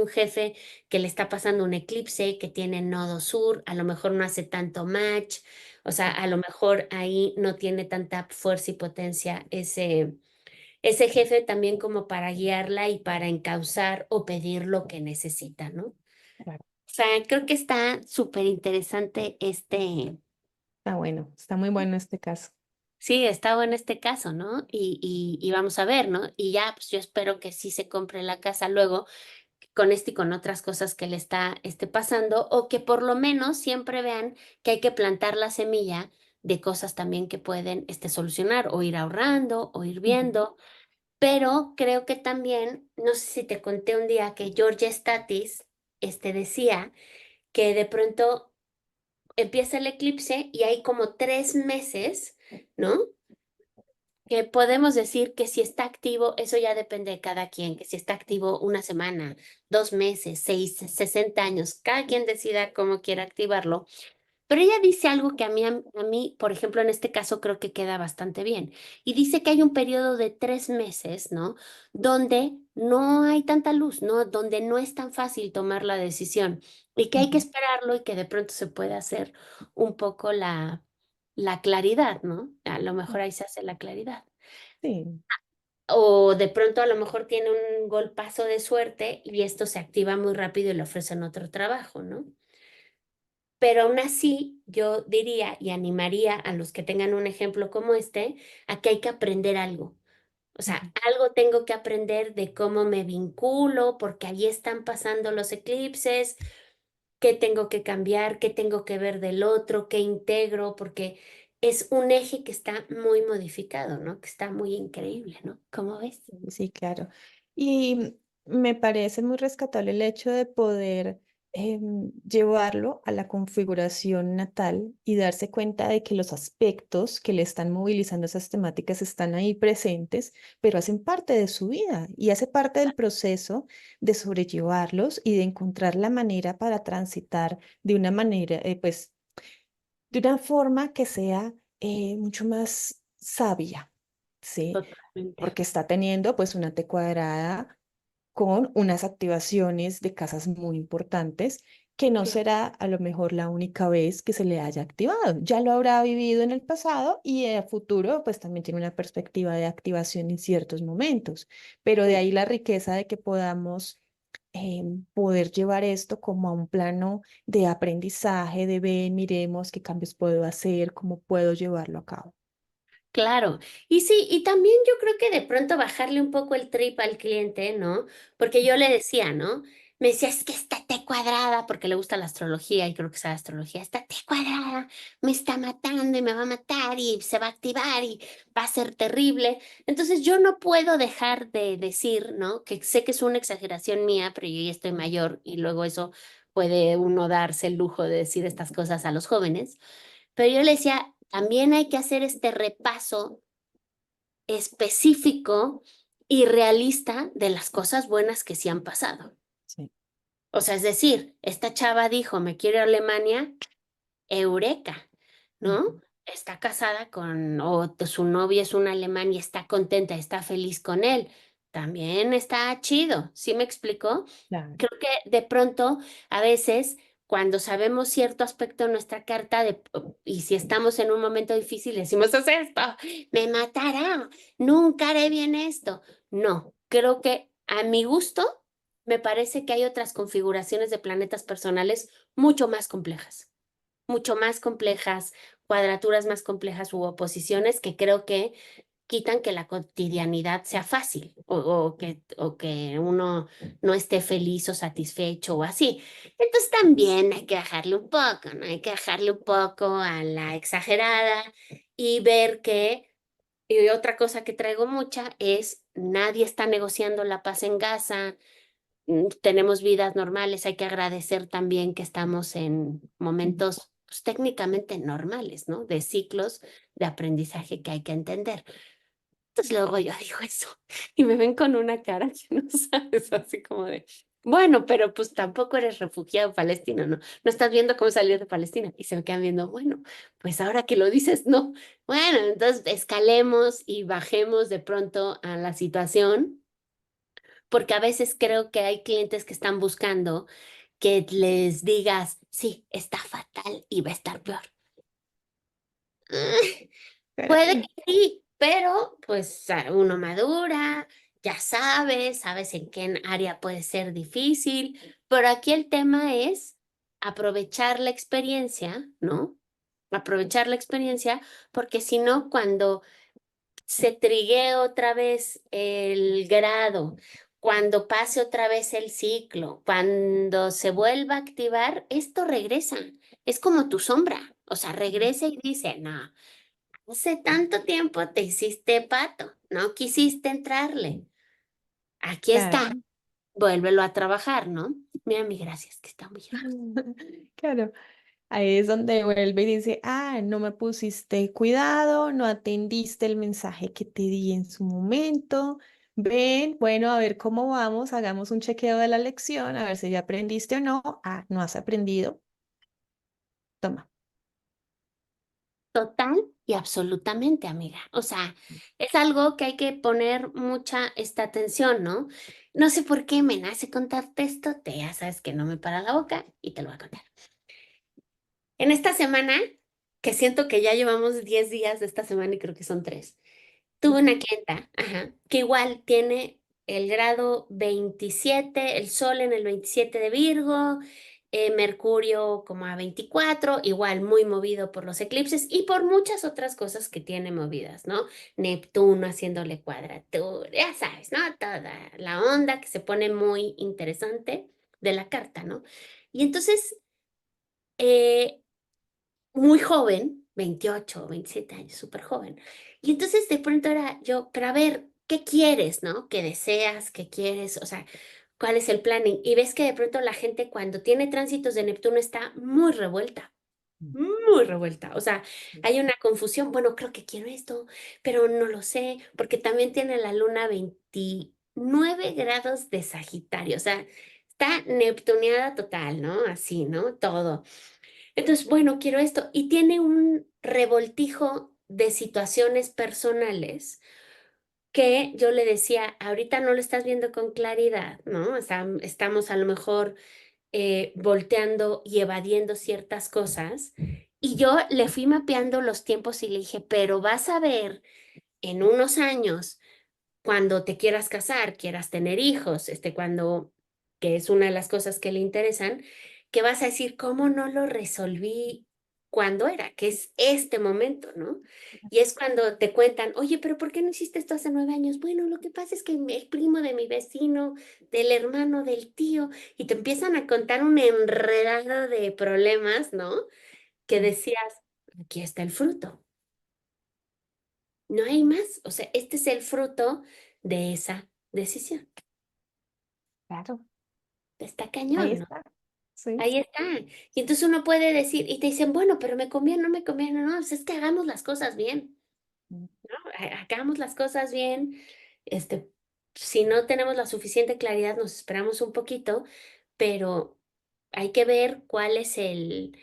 jefe que le está pasando un eclipse, que tiene nodo sur, a lo mejor no hace tanto match, o sea, a lo mejor ahí no tiene tanta fuerza y potencia ese jefe también como para guiarla y para encauzar o pedir lo que necesita, ¿no? O Claro, sea, creo que está súper interesante está bueno, está muy bueno este caso. sí, está bueno este caso, ¿no? Y vamos a ver, ¿no? Y ya, pues yo espero que sí se compre la casa luego con y con otras cosas que le está pasando, o que por lo menos siempre vean que hay que plantar la semilla de cosas también que pueden solucionar o ir ahorrando o ir Ujú. viendo. Pero creo que también, no sé si te conté un día que Georgia Statis decía que de pronto empieza el eclipse y hay como 3 meses, ¿no? Que podemos decir que si está activo, eso ya depende de cada quien, que si está activo una semana, 2 meses, 60 años, cada quien decida cómo quiere activarlo. Pero ella dice algo que a mí, por ejemplo, en este caso creo que queda bastante bien. Y dice que hay un periodo de 3 meses, ¿no? Donde no hay tanta luz, ¿no? Donde no es tan fácil tomar la decisión y que hay que Ujú. esperarlo y que de pronto se puede hacer un poco la claridad, ¿no? A lo mejor ahí se hace la claridad. Sí, O de pronto a lo mejor tiene un golpazo de suerte y esto se activa muy rápido y le ofrecen otro trabajo, ¿no? Pero aún así, yo diría y animaría a los que tengan un ejemplo como a que hay que aprender algo. O ujú. sea, algo tengo que aprender de cómo me vinculo, porque ahí están pasando los eclipses. qué tengo que cambiar, qué tengo que ver del otro, qué integro, porque es un eje que está muy modificado, ¿no? Que está muy increíble, ¿no? ¿Cómo ves? Sí, claro. Y me parece muy rescatable el hecho de poder llevarlo a la configuración natal y darse cuenta de que los aspectos que le están movilizando esas temáticas están ahí presentes, pero hacen parte de su vida y hace parte del proceso de sobrellevarlos y de encontrar la manera para transitar de una manera, pues, de una forma que sea mucho más sabia, ¿sí? Totalmente. Porque está teniendo pues una T cuadrada con unas activaciones de casas muy importantes que no Claro. será a lo mejor la única vez que se le haya activado. Ya lo habrá vivido en el pasado y a futuro pues también tiene una perspectiva de activación en ciertos momentos, pero de ahí la riqueza de que podamos poder llevar esto como a un plano de aprendizaje, de ven, miremos qué cambios puedo hacer, cómo puedo llevarlo a cabo. Claro, y sí, y también yo creo que de pronto bajarle un poco el trip al cliente, ¿no? Porque yo le decía, ¿no? Me decía, es que esta T cuadrada, porque le gusta la astrología y creo que sabe astrología, esta T cuadrada me está matando y me va a matar y se va a activar y va a ser terrible. Entonces yo no puedo dejar de decir, ¿no? Que sé que es una exageración mía, pero yo ya estoy mayor y luego eso puede uno darse el lujo de decir estas cosas a los jóvenes. Pero yo le decía, también hay que hacer este repaso específico y realista de las cosas buenas que sí han pasado. Sí. O sea, es decir, esta chava dijo, me quiero ir a Alemania, eureka, Ujú. ¿no? Está casada su novia es un alemán y está contenta, está feliz con él. También está chido, ¿sí me explicó? Claro. Creo que de pronto, a veces, cuando sabemos cierto aspecto de nuestra carta, y si estamos en un momento difícil, decimos, es esto, me matará, nunca haré bien esto. No, creo que a mi gusto, me parece que hay otras configuraciones de planetas personales mucho más complejas, cuadraturas más complejas u oposiciones que creo que quitan que la cotidianidad sea fácil o que uno no esté feliz o satisfecho o así. Entonces también hay que dejarle un poco, ¿no? Hay que dejarle un poco a la exagerada y ver que, y otra cosa que traigo mucha es, nadie está negociando la paz en Gaza, tenemos vidas normales, hay que agradecer también que estamos en momentos pues, técnicamente normales, ¿no? De ciclos de aprendizaje que hay que entender. Entonces luego yo digo eso y me ven con una cara que no sabes, así como de, bueno, pero pues tampoco eres refugiado palestino, ¿no? No estás viendo cómo salir de Palestina. Y se me quedan viendo, bueno, pues ahora que lo dices, no. Bueno, entonces escalemos y bajemos de pronto a la situación, porque a veces creo que hay clientes que están buscando que les digas, sí, está fatal y va a estar peor. Puede Caray. que sí, pero pues uno madura, ya sabes en qué área puede ser difícil, pero aquí el tema es aprovechar la experiencia, ¿no? Aprovechar la experiencia, porque si no, cuando se trigue otra vez el grado, cuando pase otra vez el ciclo, cuando se vuelva a activar, esto regresa. Es como tu sombra, o sea, regresa y dice, no. Hace tanto tiempo te hiciste pato, no quisiste entrarle. Aquí está, Claro. vuélvelo a trabajar, ¿no? Mira, mi gracias, que está muy hermoso. Claro. Ahí es donde vuelve y dice, ah, no me pusiste cuidado, no atendiste el mensaje que te di en su momento. Ven, bueno, a ver cómo vamos, hagamos un chequeo de la lección, a ver si ya aprendiste o no. Ah, no has aprendido. Toma. Total y absolutamente, amiga. O sea, es algo que hay que poner mucha esta atención, ¿no? No sé por qué me nace contarte esto, te ya sabes que no me para la boca y te lo voy a contar. En esta semana, que siento que ya llevamos 10 días de esta semana y creo que son 3. Tuve una clienta, ajá, que igual tiene el grado 27, el Sol en el 27 de Virgo, Mercurio como a 24, igual muy movido por los eclipses y por muchas otras cosas que tiene movidas, ¿no? Neptuno haciéndole cuadratura, ya sabes, ¿no? Toda la onda que se pone muy interesante de la carta, ¿no? Y entonces muy joven, 28 27 años, súper joven. Y entonces de pronto era yo, pero a ver, ¿qué quieres, no? ¿Qué deseas? ¿Qué quieres? O sea, ¿cuál es el planning? Y ves que de pronto la gente cuando tiene tránsitos de Neptuno está muy revuelta. Muy revuelta, o sea, hay una confusión, bueno, creo que quiero esto, pero no lo sé, porque también tiene la luna 29 grados de Sagitario, o sea, está neptuneada total, ¿no? Así, ¿no? Todo. Entonces, bueno, quiero esto. Y tiene un revoltijo de situaciones personales que yo le decía, ahorita no lo estás viendo con claridad, ¿no? O sea, estamos a lo mejor volteando y evadiendo ciertas cosas. Y yo le fui mapeando los tiempos y le dije, pero vas a ver en unos años cuando te quieras casar, quieras tener hijos, cuando, que es una de las cosas que le interesan, que vas a decir, ¿cómo no lo resolví cuando era? Que es este momento, ¿no? Y es cuando te cuentan, oye, pero ¿por qué no hiciste esto hace 9 años? Bueno, lo que pasa es que el primo de mi vecino, del hermano del tío, y te empiezan a contar un enredado de problemas, ¿no? Que decías, aquí está el fruto. No hay más. O sea, este es el fruto de esa decisión. Claro, Está ahí cañón, ¿no? está. Sí. Ahí está. Y entonces uno puede decir, y te dicen, bueno, pero me conviene, no me conviene. No, pues es que hagamos las cosas bien, Mm. ¿no? Hagamos las cosas bien. Este, si no tenemos la suficiente claridad, nos esperamos un poquito, pero hay que ver cuál es el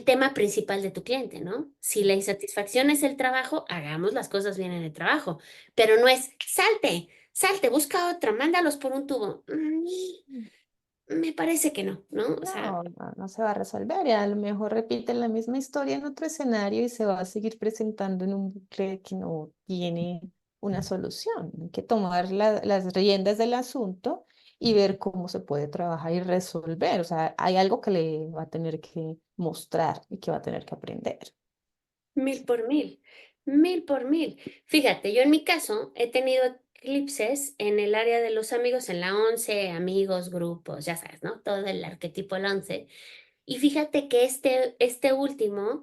tema principal de tu cliente, ¿no? Si la insatisfacción es el trabajo, hagamos las cosas bien en el trabajo, pero no es salte, salte, busca otro, mándalos por un tubo. Me parece que no, ¿no? O sea, No se va a resolver y a lo mejor repiten la misma historia en otro escenario y se va a seguir presentando en un bucle que no tiene una solución. Hay que tomar las riendas del asunto y ver cómo se puede trabajar y resolver. O sea, hay algo que le va a tener que mostrar y que va a tener que aprender. mil por mil, mil por mil. Fíjate, yo en mi caso he tenido eclipses en el área de los amigos, en la 11, amigos, grupos, ya sabes, ¿no? Todo el arquetipo del 11. Y fíjate que este último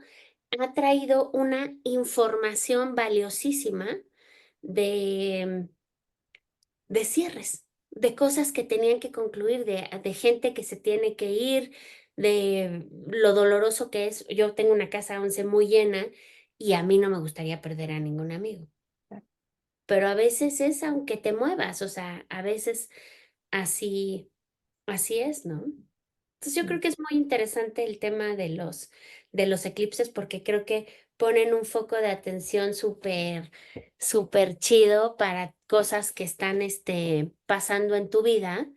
ha traído una información valiosísima de, de cierres, de cosas que tenían que concluir, de gente que se tiene que ir, de lo doloroso que es. Yo tengo una casa 11 muy llena y a mí no me gustaría perder a ningún amigo, pero a veces es aunque te muevas, o sea, a veces así, así es, ¿no? Entonces yo creo que es muy interesante el tema de los eclipses porque creo que ponen un foco de atención súper, súper chido para cosas que están pasando en tu vida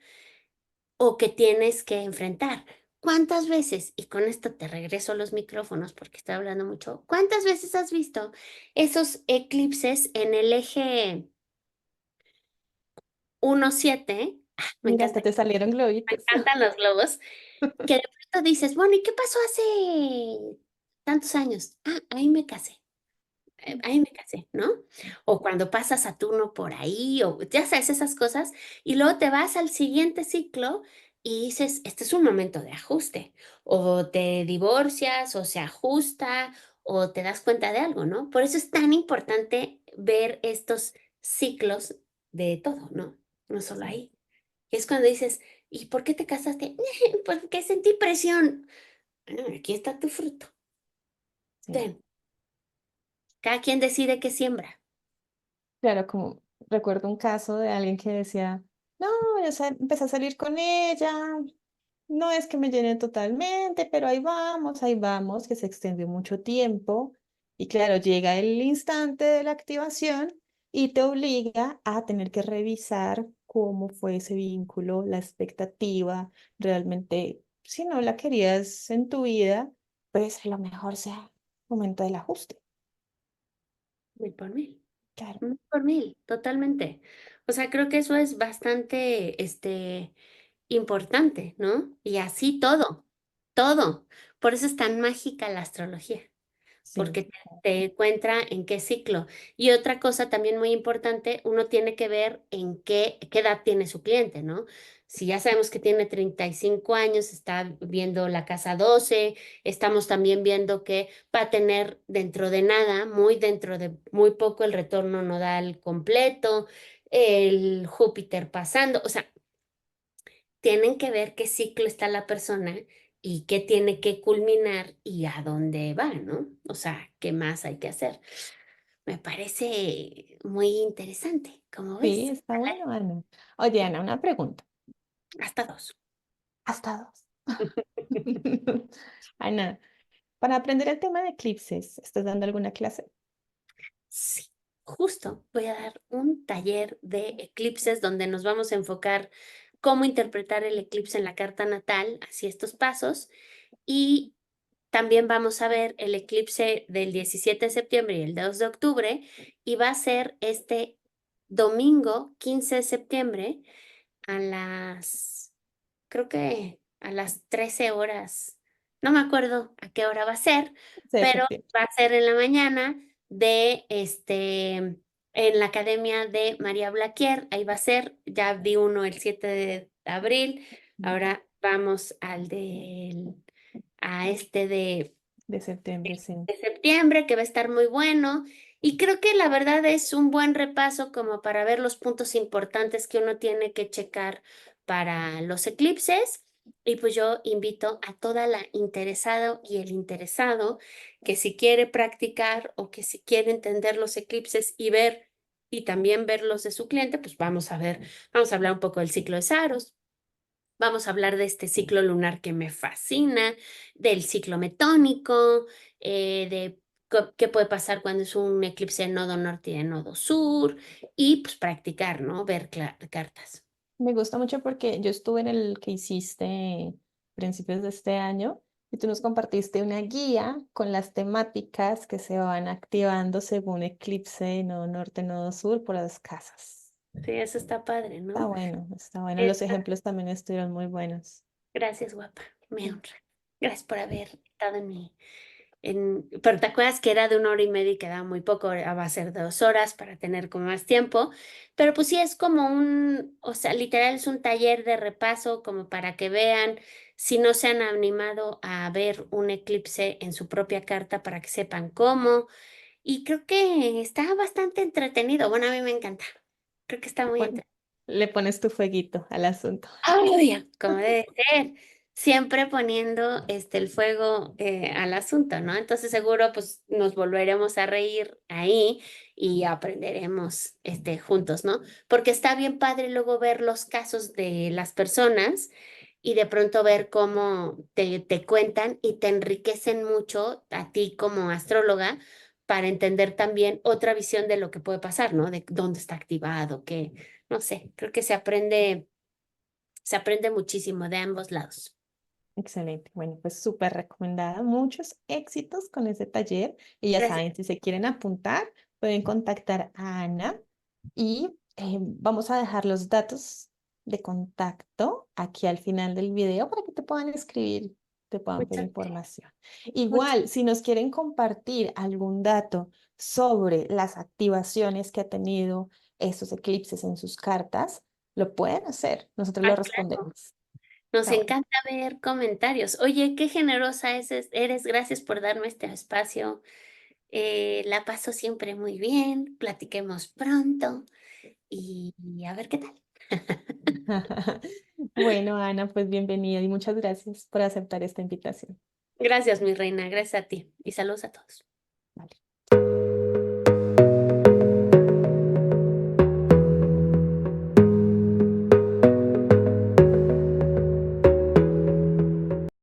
o que tienes que enfrentar. ¿Cuántas veces, y con esto te regreso a los micrófonos porque estoy hablando mucho, cuántas veces has visto esos eclipses en el eje 1-7? Me Mira, hasta encanta, te salieron me globitos. encantan los globos que de pronto dices, bueno, ¿y qué pasó hace tantos años? Ah, ahí me casé, ahí me casé, ¿no? O cuando pasa Saturno por ahí, o ya sabes esas cosas, y luego te vas al siguiente ciclo y dices, este es un momento de ajuste, o te divorcias, o se ajusta, o te das cuenta de algo, ¿no? Por eso es tan importante ver estos ciclos de todo, ¿no? No solo Sí, ahí. Es cuando dices, ¿y por qué te casaste? Porque sentí presión. Aquí está tu fruto. sí. Ten. Cada quien decide qué siembra. Claro, como recuerdo un caso de alguien que decía, no, empecé a salir con ella, no es que me llene totalmente, pero ahí vamos, que se extendió mucho tiempo. Y claro, llega el instante de la activación y te obliga a tener que revisar cómo fue ese vínculo, la expectativa, realmente, si no la querías en tu vida, pues a lo mejor sea momento del ajuste. Mil por mil. Claro. Mil por mil. Totalmente. O sea, creo que eso es bastante, importante, ¿no? Y así todo. Todo. Por eso es tan mágica la astrología. Sí. porque te encuentra en qué ciclo. Y otra cosa también muy importante, uno tiene que ver en qué edad tiene su cliente, ¿no? Si ya sabemos que tiene 35 años, está viendo la casa 12, estamos también viendo que va a tener dentro de nada, muy dentro de muy poco, el retorno nodal completo, el Júpiter pasando, o sea, tienen que ver qué ciclo está la persona y qué tiene que culminar y a dónde va, ¿no? O sea, qué más hay que hacer. Me parece muy interesante, como Sí, ves. está bueno, Ana. Oye, Ana, una pregunta. Hasta dos. Hasta dos. Ana, para aprender el tema de eclipses, ¿estás dando alguna clase? Sí, justo voy a dar un taller de eclipses donde nos vamos a enfocar cómo interpretar el eclipse en la carta natal, así estos pasos, y también vamos a ver el eclipse del 17 de septiembre y el 2 de octubre, y va a ser este domingo 15 de septiembre a creo que a las 13 horas, no me acuerdo a qué hora va a ser, De pero septiembre. va a ser en la mañana en la Academia de María Blaquier, ahí va a ser, ya vi uno el 7 de abril, ahora vamos a este De septiembre, sí. de septiembre, que va a estar muy bueno. Y creo que la verdad es un buen repaso como para ver los puntos importantes que uno tiene que checar para los eclipses. Y pues yo invito a toda la interesada y el interesado que si quiere practicar o que si quiere entender los eclipses y ver y también ver los de su cliente, pues vamos a hablar un poco del ciclo de Saros. Vamos a hablar de este ciclo lunar que me fascina, del ciclo metónico, de qué puede pasar cuando es un eclipse de nodo norte y de nodo sur, y pues practicar, ¿no? Ver cartas. Me gusta mucho porque yo estuve en el que hiciste principios de este año y tú nos compartiste una guía con las temáticas que se van activando según eclipse, nodo norte, nodo sur por las casas. Sí, eso está padre, Está ¿no? bueno, está bueno. Los Esta- ejemplos también estuvieron muy buenos. Gracias, guapa. Me honra. Gracias por haber estado pero te acuerdas que era de 1 hora y media y quedaba muy poco, ahora va a ser de 2 horas para tener como más tiempo, pero pues sí es como o sea, literal es un taller de repaso como para que vean si no se han animado a ver un eclipse en su propia carta para que sepan cómo. Y creo que está bastante entretenido. Bueno, a mí me encanta. Creo que está muy Bueno, entretenido. le pones tu fueguito al asunto. Obvio, como debe ser, siempre poniendo el fuego al asunto, ¿no? Entonces seguro pues nos volveremos a reír ahí y aprenderemos juntos, ¿no? Porque está bien padre luego ver los casos de las personas y de pronto ver cómo te cuentan y te enriquecen mucho a ti como astróloga para entender también otra visión de lo que puede pasar, ¿no? De dónde está activado, qué, no sé, creo que se aprende muchísimo de ambos lados. Excelente. Bueno, pues súper recomendada. Muchos éxitos con ese taller. Y ya Gracias. saben, si se quieren apuntar, pueden contactar a Ana y vamos a dejar los datos de contacto aquí al final del video para que te puedan escribir, te puedan pedir Muchas, información. muchas. Igual, si nos quieren compartir algún dato sobre las activaciones que ha tenido estos eclipses en sus cartas, lo pueden hacer. Nosotros lo Ah, claro. respondemos. Nos Está bueno. encanta ver comentarios. Oye, qué generosa eres. Gracias por darme este espacio. La paso siempre muy bien. Platiquemos pronto y a ver qué tal. Bueno, Ana, pues bienvenida y muchas gracias por aceptar esta invitación. Gracias, mi reina. Gracias a ti. Y saludos a todos.